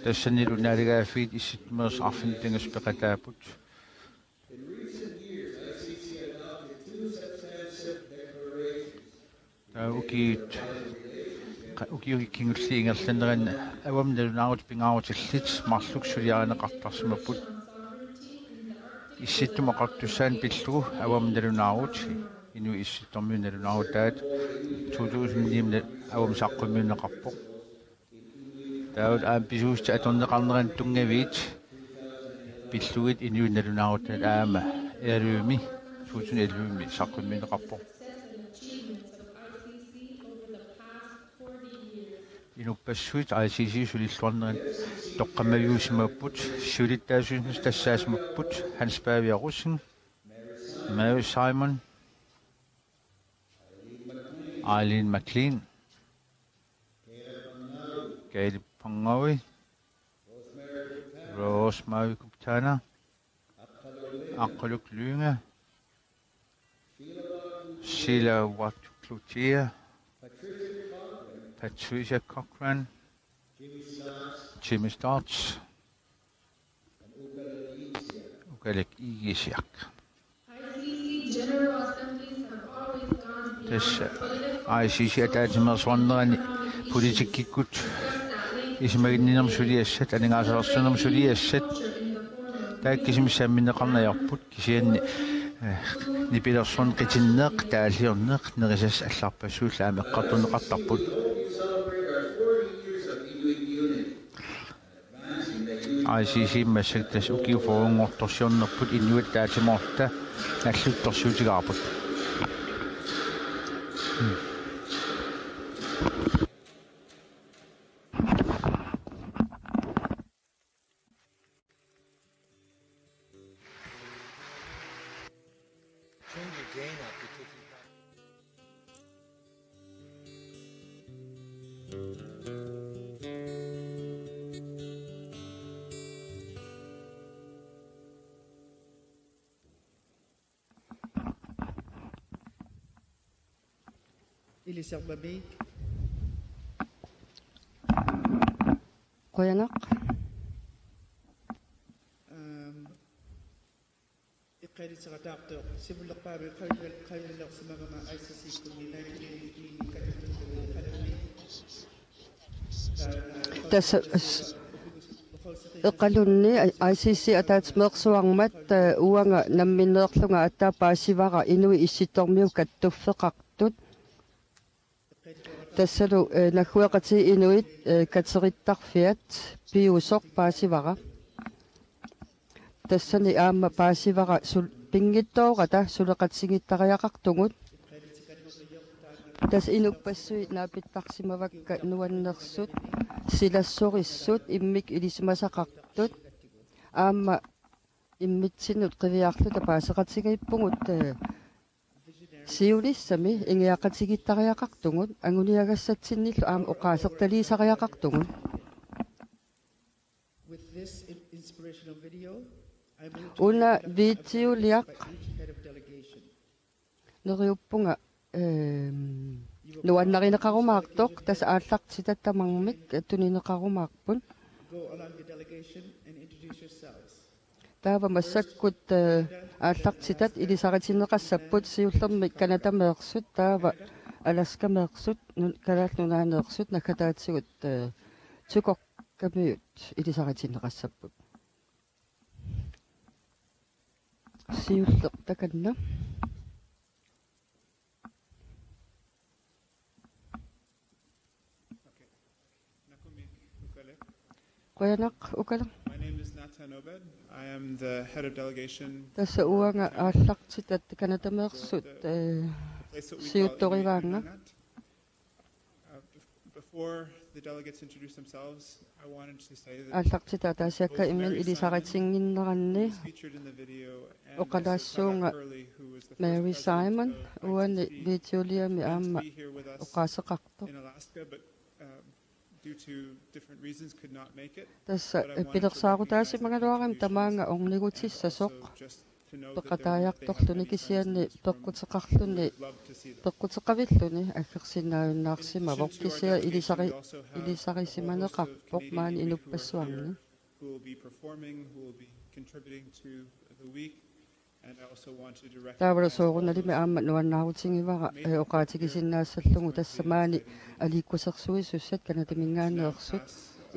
tassanilu naalagaafiit issittumeers arfintingas peqataaput ukiukingulliingerlaneran avamnalunaagut pingaarutillит marluksuliarineqartarsimapput issittumaqartussaan pillugu avamnalunaagut inu issittormiunalunaagut 2009 avam saqqummiunneqarpoq taut pisuusta atorneqarneran tungaviit pillugit inuunnalunaagut aama ealuumi 2011 saqqummiunneqarpoq inupassuit ICC sulilluarneran toqqamaviusimapput sulittaasuusnus tassaasmapput Hans Baviarussen Mary Simon Eileen McLean Caleb Pangawi Rosemary Guptana Aqaluk Lynge Sheila Watcloutier Patricia Cochran, Jimmy Stotts, Ugalek Igisiak. Tässä ICC ataatsimeersuarnerani politikikkut ismaginninam suliassat aningaasarsunam suliassat taakkisimissaamminneqarnajarput kisianni nipilersuun qitinneq taaliorneq nerisas allarpassuulla ameqqartuneqartarput ICC-massag tas ukiuforuungortorsiornerput inuit taatimorta alluttorsuutigaarput. Elisabeth Babi. Koyanak. Iqaili sa doctor sibulak pa rin kalilak sa mga ICC kung 1983 kadami. Iqalunni ICC ataatsimeersuarnera uanga nammineerlunga attaappaasivara inui issittormiu kattuffeqartut tassalu naghuaqati inuit katerittarfiat piusoq paasivara tassani aamma paasivara sul pingittooqata suleqatsigittariaqartungut tas inuppassui naapittarsimavakka nuannersut silassorissut immik ilisimasaqartut aamma immitsinut qiviarlut apaaseqatigiippungut siulissami ingiaqatigittariaqartungut anguniagassatsinnilu aam oqaasertaliisariaqartungut. Una videoliaq neriuppunga nuannarineqarumaartoq tas aallartitattamarmik tunineqarumaarpun taava massakkut aallartitat ilisaritineqassaput siullermik kanatameersut taava alaskameersut kalaallunaaneersut nakataatigut tukorkamiut ilisaritineqassaput siullertakanna Koyanak ukala. My name is Nathan Obed. I am the head of delegation. Tasa uanga aallartitat kanatameersut siuttorivaanga. Before the delegates introduce themselves, I wanted to say that aallartita taasiakka immin ilisaratinginneranni oqalaassuunga Mary Simon uani videoliami aamma oqaaseqartoq due to different reasons could not make it. Tassa pilersaarutaasimangaluaram tamaanga ornigutissassoq peqataajaqtorluni kisianni peqqutеқарлuni peqqutеқавиллuni аггерсиннааюннаарсимавоқ кisia илисарисиманеқарпоқ маани инуппассуарни who will be performing, who will be contributing to the week. And I also want to direct таавалусоорунналими аама нуаннаарутингивара оqaатигисиннаассаллугу тассамаани аликкусерсуисуссат канатимингаанеерсут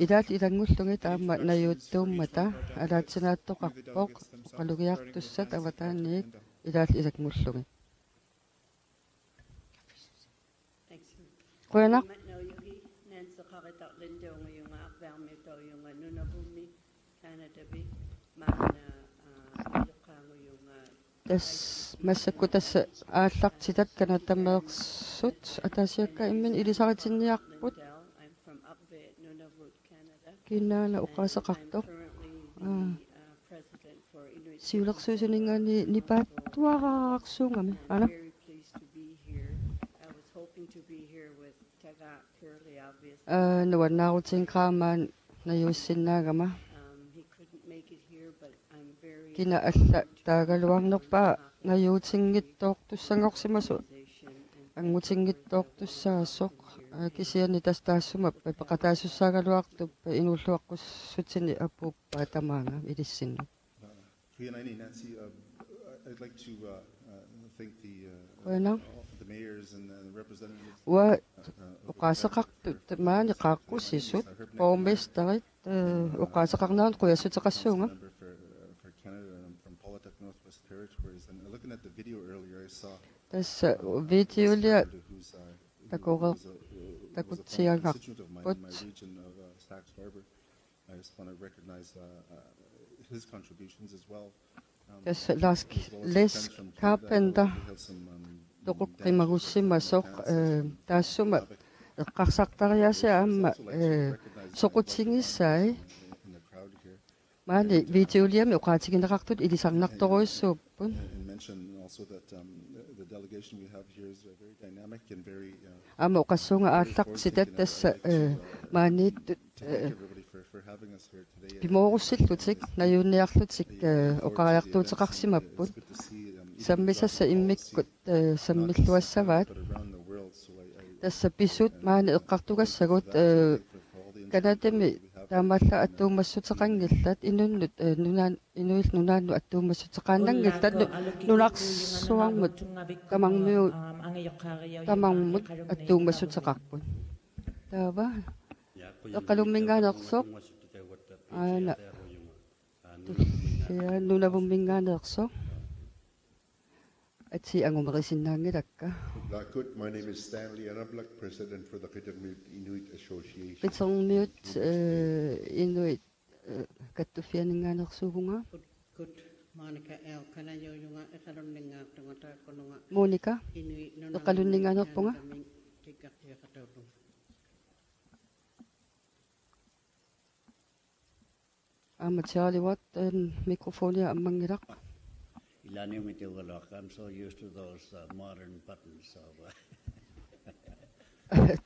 илаат илангуллугит аама наюуттууммата алаатсинааттоқарпоқ оқалугиартуссат аватааниик илаат илакмуллуги қуянақ тас массакку тасса ааллартитат канатамеерсут атаасиакка иммин илисаритинниарпут кинаана уқаасеқартоқ сиулерсуусунингаани нипааттуараарсуунгами ана нуаннаарутинграамаан наюуссиннаагама кина алла таагалуарнерпаа наюутингиттоортуссангорсимасу ангутингиттоортуссаасоқ кисиани тастаассумап пеқатаассуссаагалуартуппа инуллуаққуссутини апууппаа тамаанга илиссинну Nancy, I'd like to thank the mayors and the representatives. Wa uqaasеқартут тамаани qaaqqussisut pormestarit uqaaseqarnaan quyassuteqassuunga Looking at the video earlier, I saw tässä videolia takutsiangarput I just want to recognize his contributions as well. Tässä Les Carpenter toqoqqimagussimasoq taassuma eqqarsaqtariase aamma soqutsingissaai maani videoliami oqaatigineqartut ilisarnartoruissuuppun aamma oqassuunga aallaqsitat tassa maaniittut pimorussillutik najunniarlutik oqariartuutiqarsimapput sammisassa immikkut sammilluassavaat tassa pisut maani eqqartugassagut kanatami taamalla attuumassutiqangillat inunnut inuil nunaannu attuumassutiqaannangillat nunarsuarmut tamangmut attuumassutiqarput taava eqqalumminngaanersoq aana tullia nunavumminngaanersoq ati angumerisinnaangilakka My name is Stanley and I'm president for the Qetermiut Inuit Association. Qetermiut Inuit kattufianinngaanersuugunga Monica eqqalunninngaanerpunga Charlie Watt mikrofonia ammangilaq I'm so used to those modern buttons. So,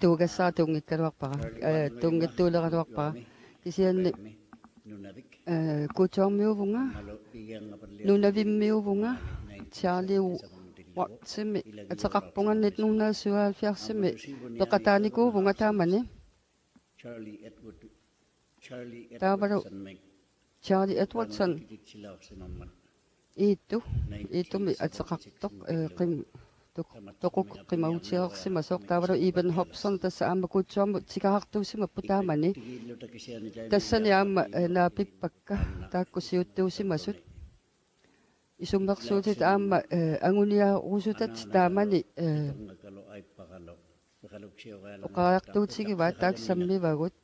tuugassaa tungikkaluarpara tungittuuleqaluarpara kisianni kuutuarmiuvunga nunavimmiuvunga Charlie Wattsimi ateqarpungannit nunnaassuaalfiarsimi peqataanikuuvunga taamani Charlie Edwardson iittumi ateqartoq qim toquk qimautiaersimasoq taavalu Eben Hobson tassa aamma kuutsuarmu tikaqartuusimappu taamani tassani aamma naapippakka taakkusiuttuusimasut isummersuutit aamma anguniaarusutat taamani oqariartuutigivaat taaksammivagut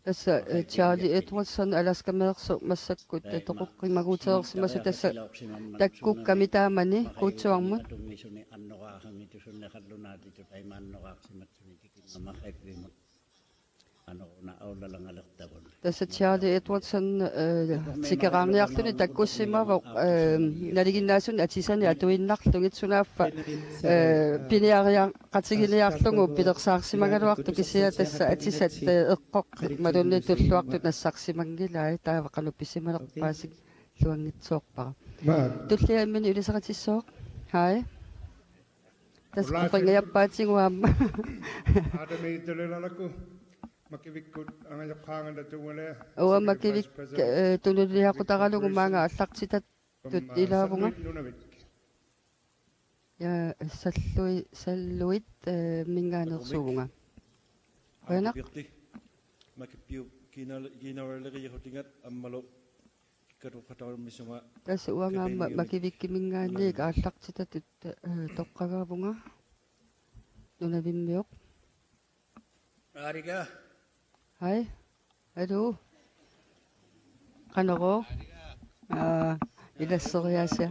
tassa Charlie Edwardson alaskameersu massakkut toqoqqimaguuteersimasu tassa takkukkami taamani kuutsuarmut tassa Charlie Edwardson tikeraarniarluni takkussimavoq naliginnaasun atisani atuinnarlungitsunaaffa piniaria qatigiliarlungu pilersaarsimagaluartu kisia tassa atisat eqqoq malunni tulluartut nassarsimangilai taavaqalupissimalerpaasik luangitsoorpara tulliammini ulisaqatissoq hai tassa qoqingayappaatinguaamma Oa makivik tunulliaqutaqalugu maanga allartitat tut ilaavunga ja salluit mingaanersuugunga qoyanaq makippiu kiinawaleriihutingat ammalo kikkaruqqatarumissunga tassa uangaamma makivikkimingaanniik aallartitatut toqqagaavunga nunavimmiuq Ariga Hej, hallo. Kanaro. Ilasseriasia.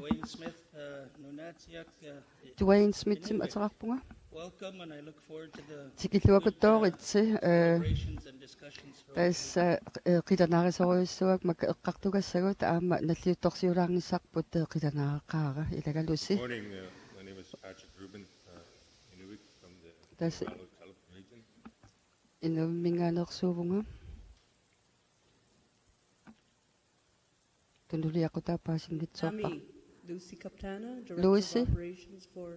Dwayne Smith sim atarpunga. Welcome and I look forward to the Tikilluakuttoritsi tassa qitanaarisoruissuak makka eqqartugassagut aamma nalliuttorsiulaarnissarput qitanaaqaaga ilagalussi. Morning, my name is Patrick Rubin, Inuit from the region. Inumingaanersuuvunga tunduliaqqutaa paasingitsoorpa Lucy Kaptana, Lucy Director of Operations for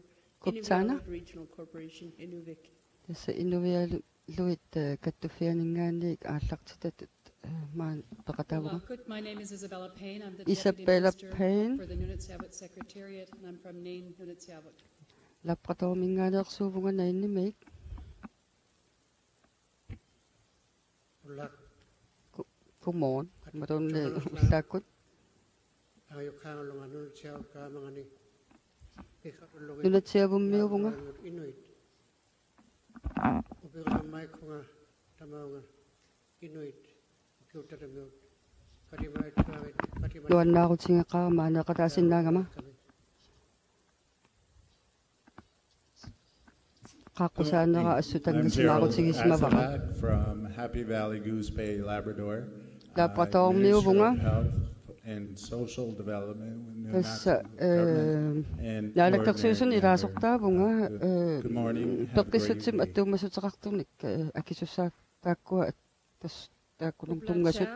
Kaptana Inuvialuit Regional Corporation Inuvik. Tässä Inuvialuit kattufianingaanniik aallartitatut maan peqataavunga My name is Isabella Payne. I'm the Isabella Deputy Minister Payne for the Nunatsiavut Secretariat and I'm from Nain, Nunatsiavut. Lappratoominngaanersuuvunga nainnimeik Godmorgen. Hvordan stakut? Nunatiavummiuvunga. Luannaarutingeqarama anaqataasinnaangama. Qaqqusaaneqa assutangisimaarutigismavaqa. From Happy Valley Goose Bay, Labrador. Labratormiuvunga. And social development. Tässä naalaktarsuusun ilaasortaavunga peqqissutsim attuumasutaqartunik akissussaak taakkua taakkunum tungasut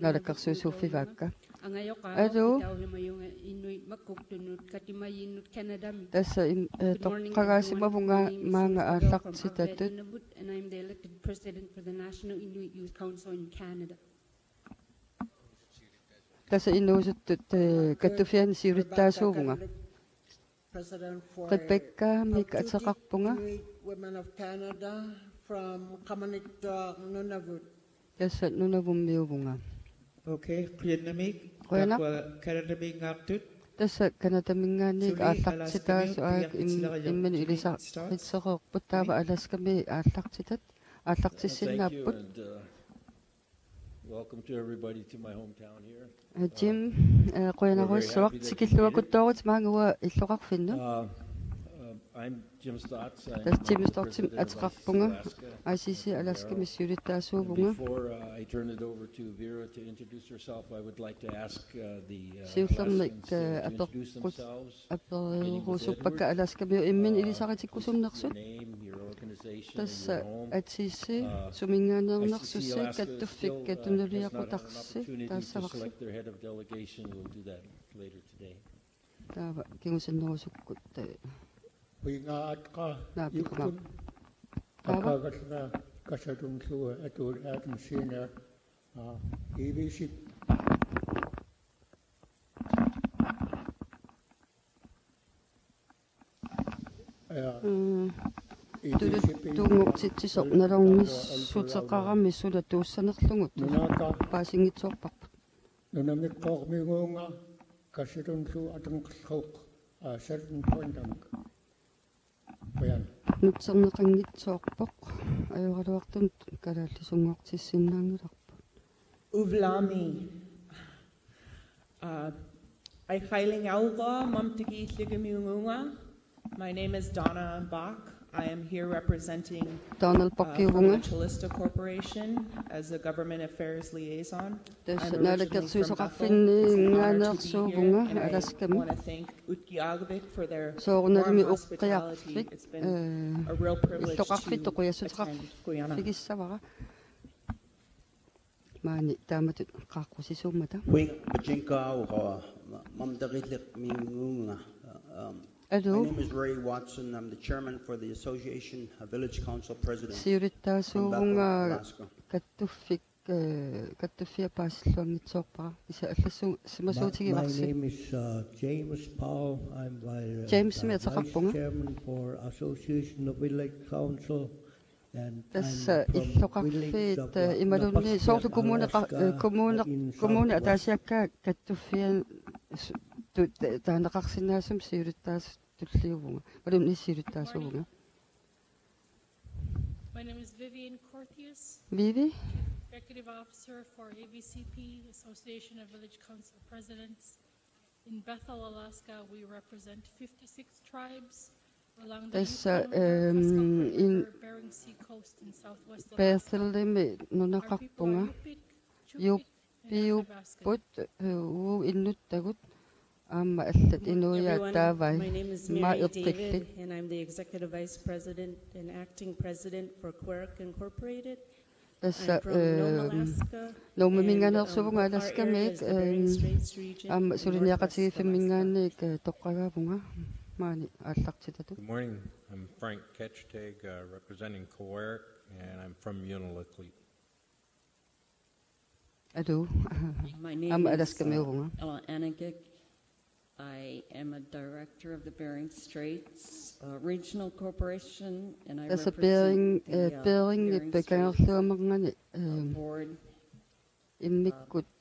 naalakkarsuusuuffivaakka adu tässä toqqagaasimavunga maanga aallartitatut tässä innuusuttut kattufian siurittaasuuvunga Rebecca mik ataqarpunga tässä nunavummiuvunga Okay, qiannamik qoyana kanadamiingaartut tässä kanadamingaanniik aallartitaasu aak imman ilisaqitseqerput taava alaskami aallartitat aallartissinnaapпут. Welcome to everybody to my hometown here. Jim, qoyanarussuaq tikilluakuttoorut maangua illoqarfinnu. I'm Jim Stotts. Tas Jim Stotts atqarpunga ICC Alaska missiulittaasuuvunga. Before I turn it over to Vera to introduce herself, I would like to ask the siullernik to introduce themselves. aperrusuppakka Alaska bio immin ilisaqatikkusumnersut. Tas ICC sumingaanernерsussi kattuffik tunuliaqutarssi taassavaqsi. Select their head of delegation. We'll do that later today. Taava kingusannerusukkut Wingaatqa yukkun akagasna kasadunglua atul atum sina EVC tungortisornerornissuteqarami sula tuussanerlungut paasingitsoorparput nunamikkoormiguunga kasadunglu atunqallruuq certain point nutserneqanngitsoorpoq ajuraluartun kalaallisungortissinnaangularput Uvlami. I hailing auga mamtigi ligamiunga. My name is Donna Bach. I am here representing from the Chalista Corporation as a government affairs liaison. I'm originally from Bethel. It's an honor to be here, and I want to thank Utki Agvik for their warm hospitality. It's been a real privilege to attend Guyana. Maani taamatut qaaqqussisuummata. My name is Ray Watson. I'm the chairman for the Association of Village Council Presidents from Bethel, Alaska. My name is James Paul. I'm James vice chairman for Association of Village Council. Tässä illoqarfiit imalunni soorlu kommune ataasiakka kattuffian taanaqarsinnaasum siulittaas tulliuvunga malunni siulittaasuunga. My name is Vivian Corthius. Vivi? Executive Officer for ICC-p, Association of Village Council Presidents. In Bethel, Alaska, we represent 56 tribes along the Yukon, Bering Sea coast in southwest Alaska. Bethelimi nunaqarpunga yuppiupput innuttagut amma allat inuyaataavai My name is Mary David, and I'm the Executive Vice President and Acting President for Quirk Incorporated. Tässä noumiminganersuunga Alaska meek amma suliniaqatigiffimmingaanniik toqqagaavunga maani aallartitatu. Good morning. I'm Frank Ketchtag, representing Coeric, and I'm from Unalakleet. Adu My name amma is Alaska meurunga. Ella Anagik. I am a director of the Bering Straits Regional Corporation, and I Tässä represent the Bering Bering Strait pekangerluamerngani board. Immikut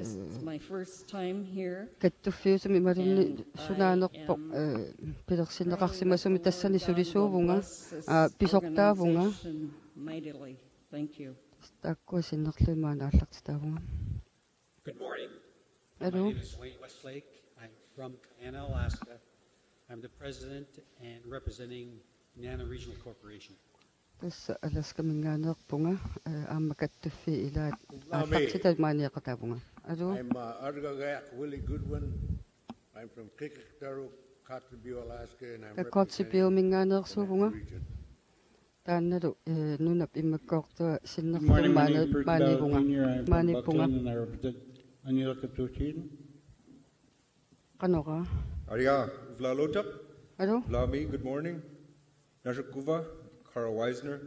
It's my first time here. Kattufiusumi marunni sunanerpoq pilersinneqarsimasumi tassani sulisuuvunga pisortaavunga Mightily. Thank you. Taakkuasinnerluimaana аллартитаавунга. Good morning. Hello. My name is Wayne Westlake. I'm from KNR, Alaska. I'm the president and representing NANA Regional Corporation. Tässä Alaska minganerpunga aammakattuffi ilaat aallartitamaaniaqataavunga. Hello. I'm Argagayak Willie Goodwin. I'm from Kikitaru, Kotzebue, Alaska, and I'm Kotzebue minganersuuvunga. Taannalu nunap immakkoortua sinnerlumaanivunga. Maanipunga. Kanora. Aria, Vlalotak. Hello. Vlami, good morning. Nashakuva, Carl Weisner.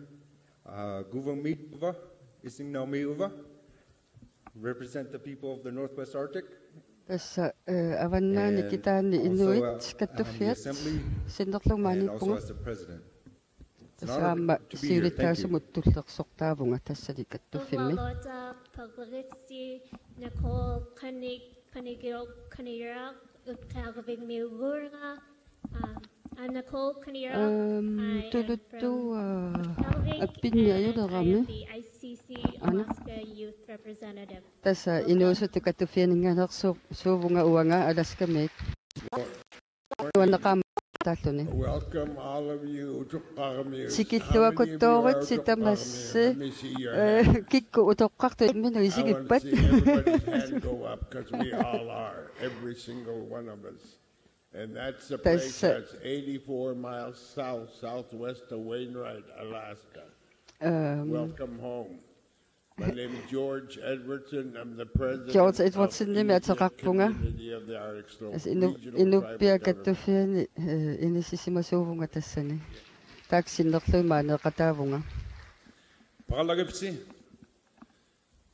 Guva Meetuva, Ising Naomi Uva. Represent the people of the Northwest Arctic. Tässä avannaani kitaani inuit kattuffiat sinnerlumaanipunga. Also as the president. Tässä amma siulittaasumut tassali kattuffinmi. Nicole Kanira, I'm Nicole Kanira. I am from the ICC Alaska Youth Representative. Tässä inuusuttu kattuffianinganersuuvunga uanga Alaska meet. Welcome all of you to Qaramir. Sikillua kuttoorit sitamlassi kikku utoqqartu minu isigippat. Everybody's hand go up because we all are, every single one of us. And that's the place that's 84 miles southwest of Wainwright, Alaska. Welcome home. My name is George Edwardson. I'm the president George Edwardson nimi ataqarpunga. of the Arctic Slope Inuppia kattuffiani inisisimasuvunga tassani. Taaksinnerluimaaneqataavunga. Paralagipsi.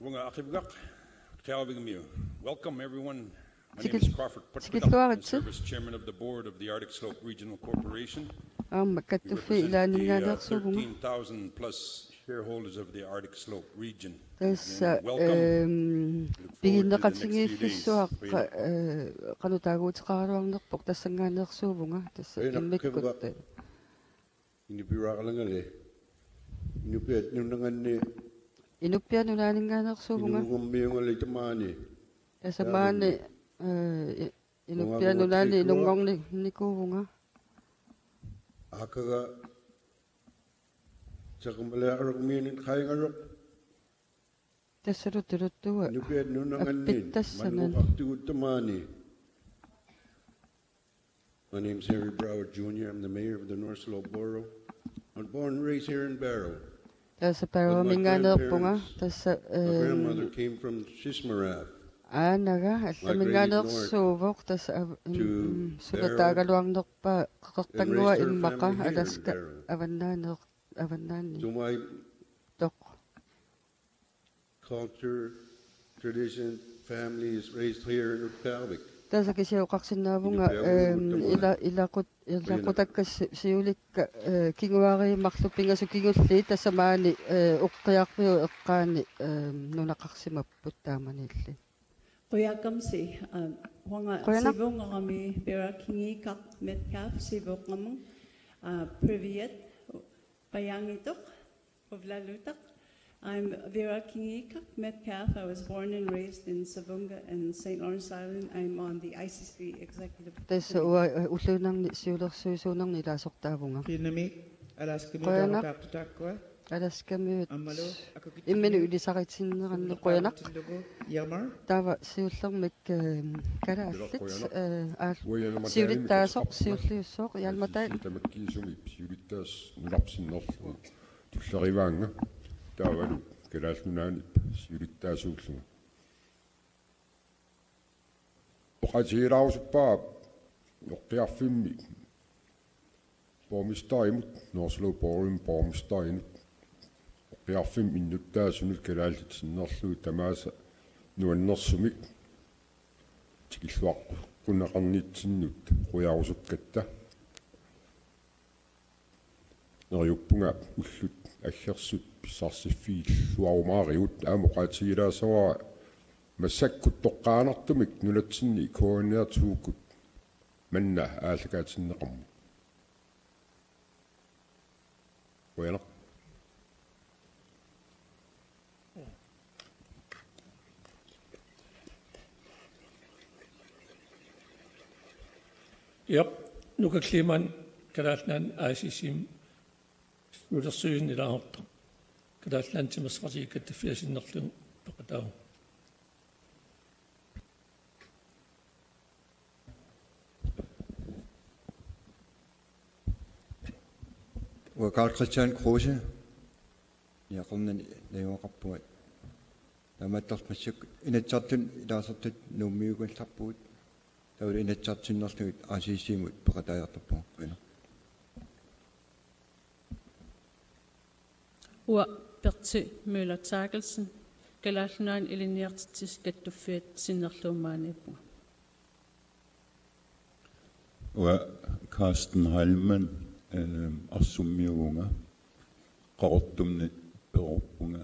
Wunga aqibgaq. Qiavigmiu. Welcome everyone. My name is Crawford Putwidal. I'm service chairman of the board of the Arctic Slope Regional Corporation. We represent the 13,000 plus shareholders of the Arctic Slope region. Tässä piginneqatingiiffissuaq qanutaaguutiqaruarnerpoq tassangaanersuuvunga tassa immikkut. Inipiraqalangale. Inupiat nunanganni. Inuppia nunaaninngaanersuuvunga. Inungummiungale tamaani. Tässä maani inuppia nunaani inungorni nikuuvunga. Akaga Sakambalaqarukmiinin qaingaruk. Tässä rutturuttua. Nupiat nunangannin. Manuqartuguttamaani. My name is Harry Broward Jr. I'm the mayor of the North Slope Borough. I'm born and raised here in Barrow. Tässä Barrow minganerpunga. Tässä my grandmother came from Sismaraf. Naga allaminganersuuvoq tässä sulataaгаluarnerpa qaqartangua immaqa Alaska avannaani. So my culture, tradition, family is raised here in Uttarvik. Tässä kisiuqarsinnaavunga ilaqutakkas siulikka kinguarimarlupingasu kingulli tässä maani uqqiarmiu eqqaani nunaqarsimapput taamanilli. Qoyakamsi huanga sivungami berakingi kap metkaf sivungamung privyet payangitok povlalutak. I'm Vera Kingika Metcalf. I was born and raised in Savunga and St. Lawrence Island. I'm on the ICC Executive Committee. Tässä ullunang siulersuisunang nilasortaavunga. Kinami Alaska Mitaaqtaaqqa. Alaska myut. Imminu ylisaqitsinneranne qoyanaq. Tava siullermik kalaallit siulittaasoq siulliussoq yalmatai. Tamakkiisumi siulittaas nulapsinnerlu tullerivaanga. Taavalu kalaasnunaanip siulittaasuulluga. Oqatiirausuppa noqqiarfimmi pormistaimut Norslo Borum pormistainut oqqiarfim innuttaasunut kalaallitinnerlu tamaasa nuannersumi tikilluaqqu qunaqarniitsinnut quyaarusukkatta nerjuppunga ullut аггерсут писсарсиффииллуарумаариут аамоqaatigilaasawaa массаккут тоққаанартумик нулатсинни KNR-тууккут манна ааллакаатиннеқарму уяна Yep, nuka kliman kadalnan ICC rudersyyn i lahorta. Kadalnan timasqatikat tafiasinnerlu paqatau. Karl Christian Kruse. Ja, qumnan nayoqappuat. Tamattarmassuk inatsartun ilaasartut nuummiugallarpuut. Tawul inatsartinnerlugut ICC-mut paqataajartarpu. Ua perti Møller Terkelsen. Galallunan iliniartitis kattuffiat sinnerluumaanipu. Ua Carsten Heilmann assummiugunga qarortumni perorpunga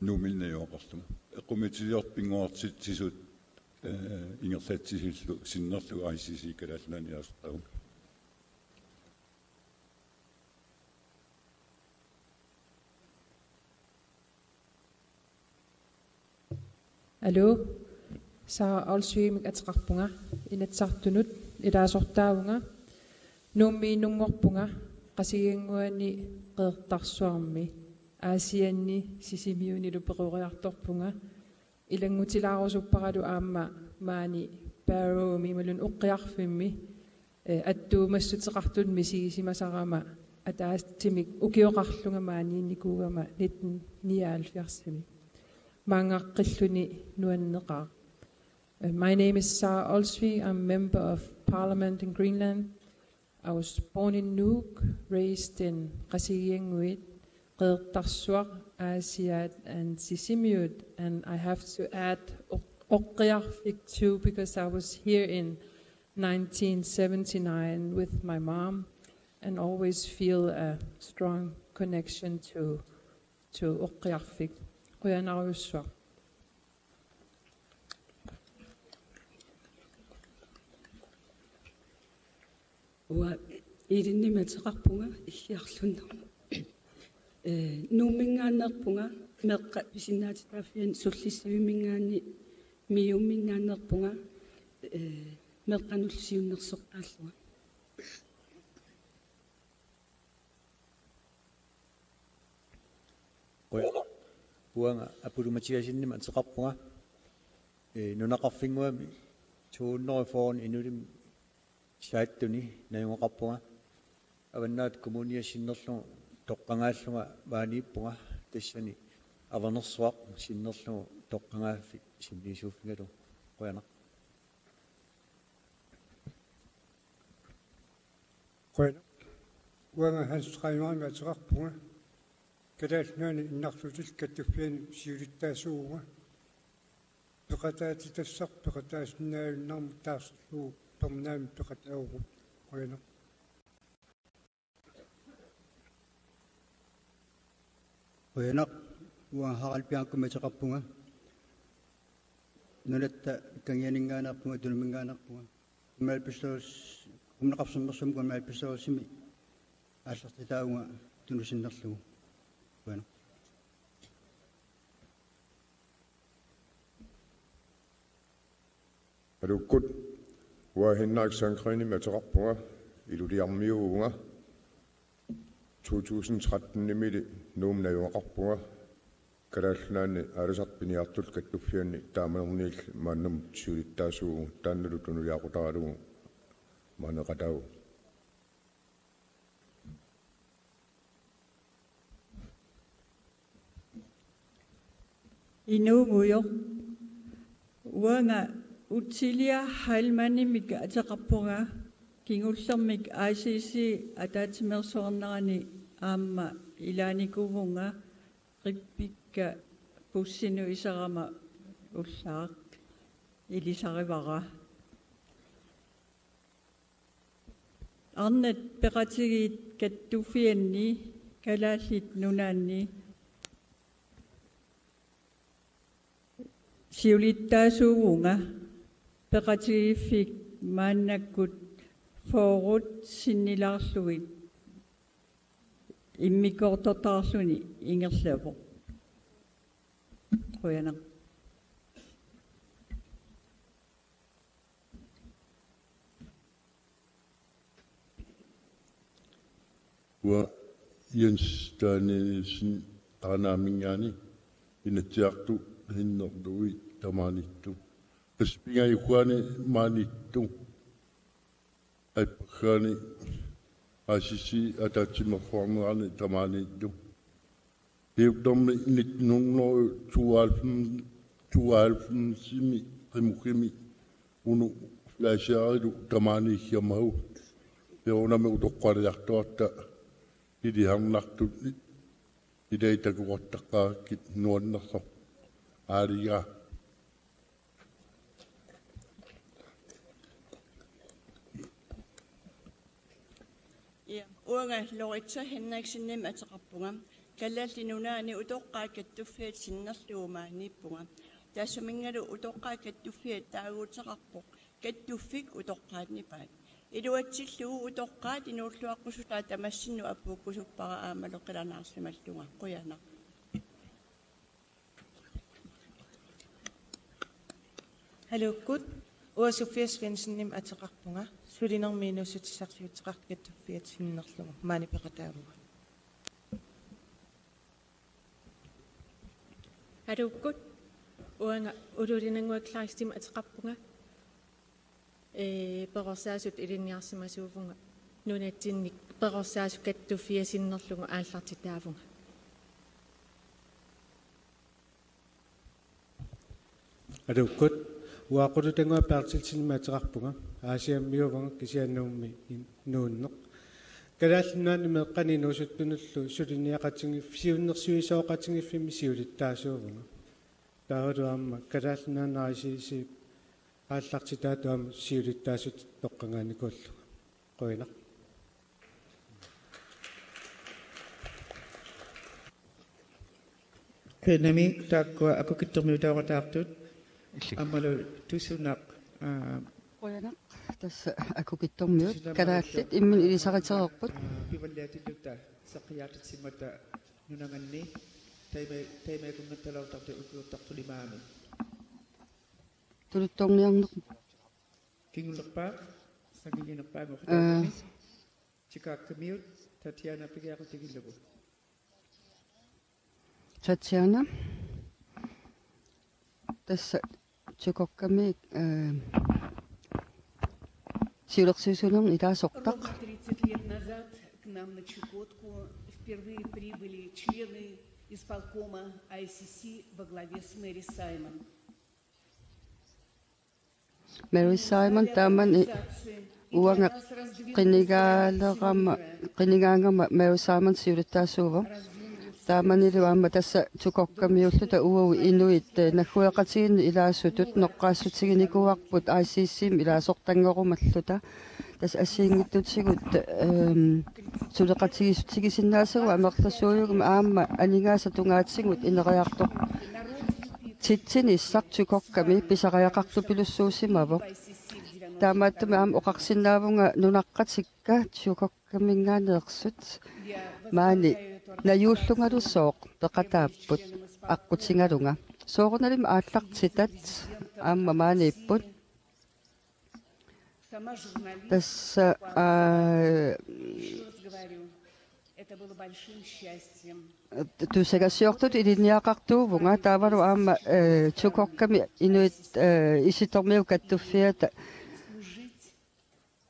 nuumilnayoqarluga equmitiorpinguartitsisut ingerlatsisillu sinnerlu ICC kalallani aasqagu Hallo Sara Olsvimik atqarpunga inatsartunut ilaasortaavunga nuummiinnungorpunga qasigianguani qeertarsuarmi aasianni sisimiunilu pequriartorpunga ilangutilaarusupparalu aamma maani paroomi malun uqqiarfimmi attuumassutiqartunmi sigisimasarama ataastimik ukioqarlunga maaniinnikuugama 1979 maangaqqilluni nuanneqaa. My name is Sara Olsvig. I'm a member of Parliament in Greenland. I was born in Nuuk, raised in Qasigianguit, Qeertarsuaq, Asiat, and Sisimiut. And I have to add Oqqiarfik too, because I was here in 1979 with my mom and always feel a strong connection to Oqqiarfik. Quyanarussuaq. Ua ilinnimatеqarpunga illiarlunna nuummingaannerpunga meqqa pisinnaatitaafian sullissavimmingaanni miummingaannerpunga meqqanulsiunnersoqqaalluga puanga apulumatiasinnima teqarpunga nunaqarfinguami tuunnerfoon inulim saattuni nayungoqarpunga avannaat kommuniasinnerlu toqqangaallunga maaniippunga tassani avanersuaq sinnerlu toqqangaafik sinniisuuffigalu qoyanaq qoyanaq uanga hansqaimaami ateqarpunga kadaalnaani innarlutil kattuffiani siulittaasuuga peqataati tassaq peqataasinnaalunnarmu taarserluu tornaami peqataugu qoyanaq qoyanaq uan haqalpiaqkumateqarpunga nulatta kangianingaanarpunga tunumingaanarpunga malpisoos kumnaqarsernersum kun malpisoosimi aallertitaaunga tunusinnerlugu qoyanaq alukkut uahinnaaksaanqrini mateqarpunga iluliarmiugunga 2013 nimili nuumnajuaqarpunga kalaalnaani alusarpiniartul kattuffianni taamanerniil maannam siulittaasuugu taannalu tunuliaqutaralugu maaneqatau Inuumuyo uanga utilia Heilmannimik ateqarpunga kingullermik ICC ataatsimeersuarnerani aamma ilaanikuvunga qippikka pussinu isarama ullaaq ilisarivara arnat peqatigit kattuffianni Kalaalit nunaanni siulittaasuugunga peqatigifik maannakkut foorut sinnilaarlugit immikortortarluni ingerlapo qoyana wa Jens Danielsen Anamingani inatiartu hinnordui tamanittu aspingai khuani manittu aipakhani ICC ataatsimeersuarnera tamanittu hiuktormi nitnungno 92 simi qimukhimi unu flashaarilu tamani hiamahu peoname utoqqariartuarta idiharnartu idaitakuartaqqaakit nuannerso aaliga uanga loritsa Henriksennim ataqarpunga kallallinunaani utoqqaakattuffiat sinnerluumaanippunga taassumingalu utoqqaakattuffiat taaguutaqarpoq kattuffik utoqqaatnipaat iluatsillugu utoqqaat inuulluaqqusutаа tamassinnu appuukkusuppara aamaloqilanaarsimallunga quyana Halukut uasuffias Svensennim ataqarpunga sulinermiinussutisarsiutеқартгаттуффиат синнерлугу маанипеқатаагуга Halukut uanga ululинангуакларистим атеқарпунга перорсаасут илинниарсимасууфунга нунатсинник перорсаасу каттуффиасиннерлугу ааллартитаавунга Halukut uaqulutangua paartilsinma atеқарпунга аасиаммиуванга кисианнуумми нууннеқ калааллунаани меққани нуусуттунуллу сулиниақатингиф сиуннерсуисооқатингиффими сиулиттаасуувнга таарулуамма калааллунаанаасиси ааллартитаатуам сиулиттаасут тоққангааникууллу қойнақ Kenami takwa aku kittormiutaaqataartut аммалу тусунақ qoyanaq tassa akukittormiut kalaallit immin ilisaqatereerput пиваллиатиллута саққиаатитсимата нунанганни таймакунгатталаутарти укуuttартулимаами tuluttorniarneq кингулерпаа сагигинерпааму хатаами чикааккамиут татьяна пигиақутигиллугу Tatjana tässä чукокками сиулерсуусунерни илаасортақ 30 лет назад к нам на Чукотку впервые прибыли члены исполкома ICC во главе с Мэри Саймон. Mary Simon taman uanga qinigaangama Mary Simon siulittaasuuva taamaniluamma tassa tukokkamiulluta uau inuit naggueqatiginni ilaassutut noqqaassutiginikuarput ICC-m ilaasortangorumalluta tas assiingittutigut suleqatigisutigisinnaasagua amerlasuuyugma aamma aningaasatungaatsigut ineriartoq titsini issartukokkami pisariaqartu pilussuusimavoq taamaattumi aam oqarsinnaavunga nunaqqatikka tukokkaminnaaneersut maani nayuullungalussooq peqataapput aqqutigalunga soorunalima aallartitat aamma maaniipput tassa тусагасиортут илинниақартуувнга таавалу аама тукокками инуит иситормиу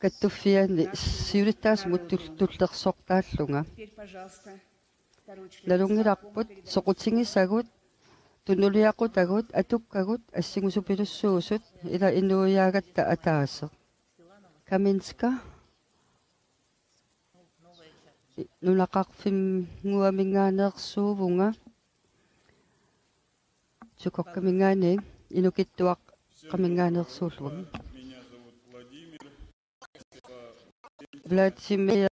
каттуффиани сиулиттаас муттуллерсортааллунга налунгиларпут соқутингиссагут тунулиақутагут атуккагут ассигусупилуссуусут ила инуяагатта атаасе каминска нунақарфимгуамингааneersuuvunga сукоккамингаани инукиттуақ камингааneersuulluга Владимир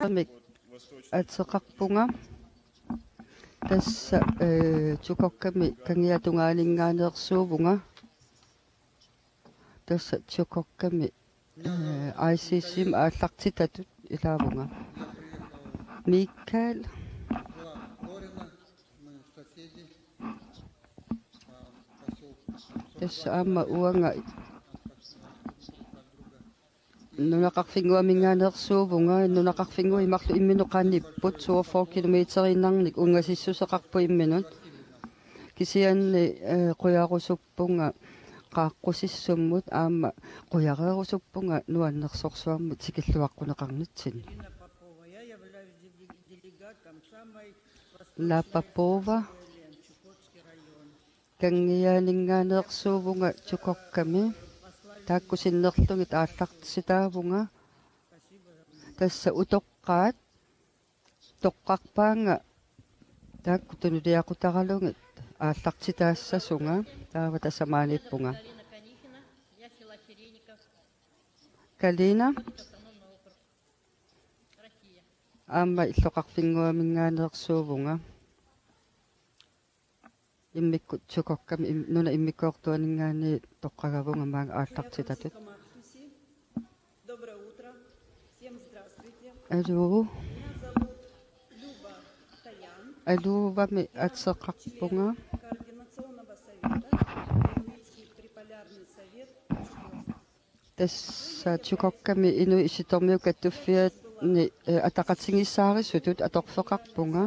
атеқарпунга Tässä tukokkami kangiatungaaningaanersuuvunga. Tässä tukokkami ICC-p aallartitatut ilaavunga. Mikael. Tässä amma uanga nunaqarfingua mingaanersuuvunga nunaqarfingua imarlu imminuqaannipput 4 kilometerinnarnik ungasissuseqarpu imminut kisianni quyaarusuppunga qaaqqusissummut aamma quyareerusuppunga nuannersorsuarmut sikilluaqquneqarnitsin La Papova kangiaaninngaaneersuuvunga tukokkami taakkusinnerlungit aallartisitaavunga tassa utoqqaat toqqarpaanga taakkutunuliaqutaraluungit aallartitaassаsunga taava tassamaanippunga Kalina aamma illoqarfinguamingaaneersuuvunga immikku tukokkami nuna immikkoortuaningaani toqqagavunga maanga aallartitatut Aluvami atseqarpunga Tässä tukokkami inu isitormiu kattuffiat ni ataqatingissaarissutut atorfeqarpunga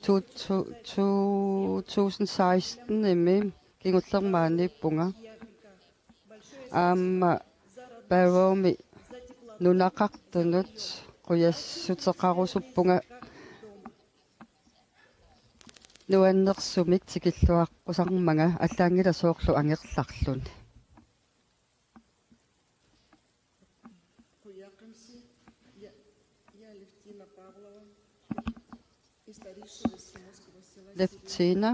2016 imi kingullermaanippunga aamma baromi nunaqartunut quyassuteqarusuppunga nuannersumik tikilluaqqusarmanga allaangila soorlu angerlarlun Leftina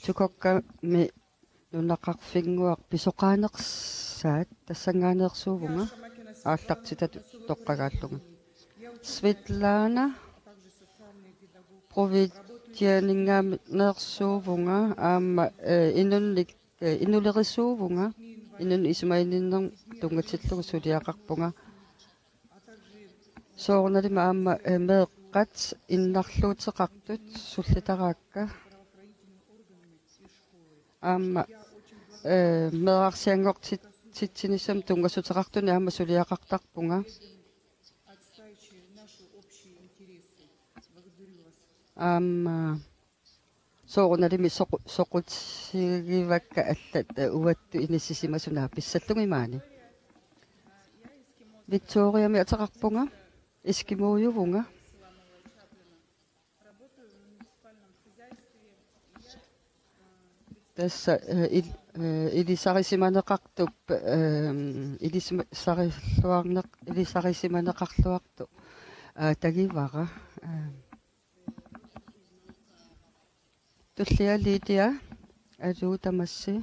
tukokkami nunaqarfinguaq pisoqaaneqsaat tassangaaneersuuvunga aallartitat toqqagaallunga Svetlana providianinngaanersuuvunga aamma inunnik inulerisuuvunga inun ismaininner tungatillugu suliaqarpunga soornalima aamma meeqqat innarluuteqartut sullitaraakka aamma meeqarsianngortitsinissam tungassuteqartuni aamma suliaqartarpunga aamma soornalimi soqutigivakka allat uattu inissisimasunaa pissallungimaani Victoriami ataqarpunga Eskimoyuvunga tässä ilisarisimaneqartup ilisarisimaneqarluartu tagivara tullialiitia aluutamassi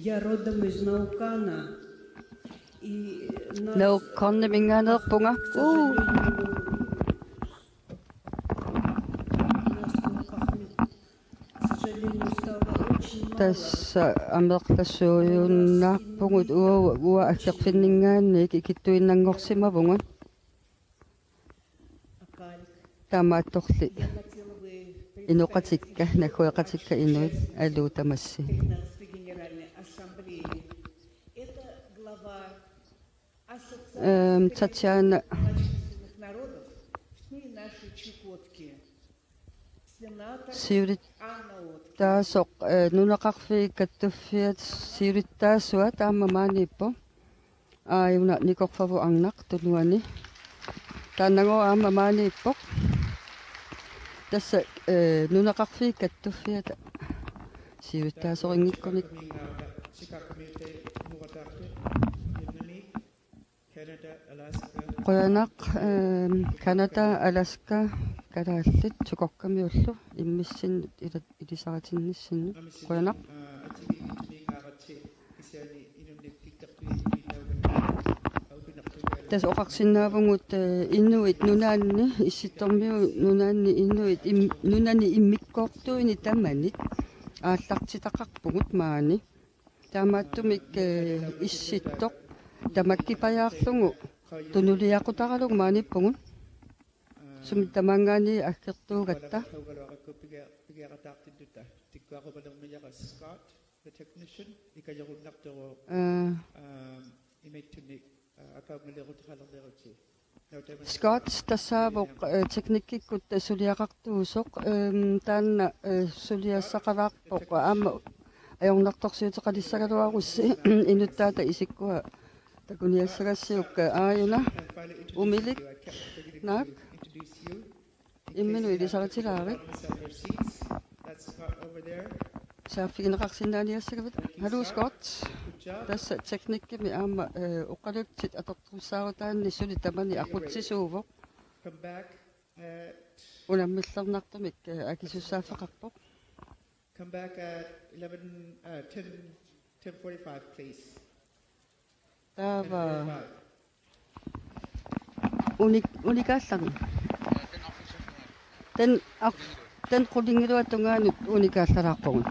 Я родом из Наукана. Naukanne mingaanerpunga. Tässä amerlassuujunnaarpungut ua akkerfinningaannik ikittuinnangorsimavunga. Tamaattorli inuqatikka nakueqatikka inuit aluutamassi. Татьяна siurittaasoq nunaqarfi kattuffiat siurittaasuat aamamaanippo aayuna nikorfavu arnaq tunuani taannango aamamaanippoq tassa nunaqarfi kattuffiat siurittaasoqingikkunik Qoyanak Canada, Alaska, Kadallit, Chukokkamiullu, immissin ilisaratinnissinnu. Qoyanak. Tas oqarsinnaavungut Inuit nunaanni issittormiu nunaanni Inuit nunani immikkoortuini tammanit ааллартитақарпугут маани таамааттумик исситто тамаккипаяарлугу тунулиақутаралугу мааниппугун сумит тамангаани аккертуугатта Scott тассаавоқ техниккиккут сулиақартуусоқ таанна сулиассақалаарпоқ аама аёрнарторсиутеқалиссагалуарусси инуттаата исиккуа такуниассагассиукка ааюна умилик наак иммину илисаратилаарит сааффигинеқарсинааниассагавит hallo Scott tässä teknikkimi aama uqaluktit atortussaaruutaanni suli tamani aqutsisuuvoq unammillarnartumik akisussaaffaqarpoq Come back at 10:45 please. Tava unikaallarni ten qullingiluatungaanut unikaallaraqqugun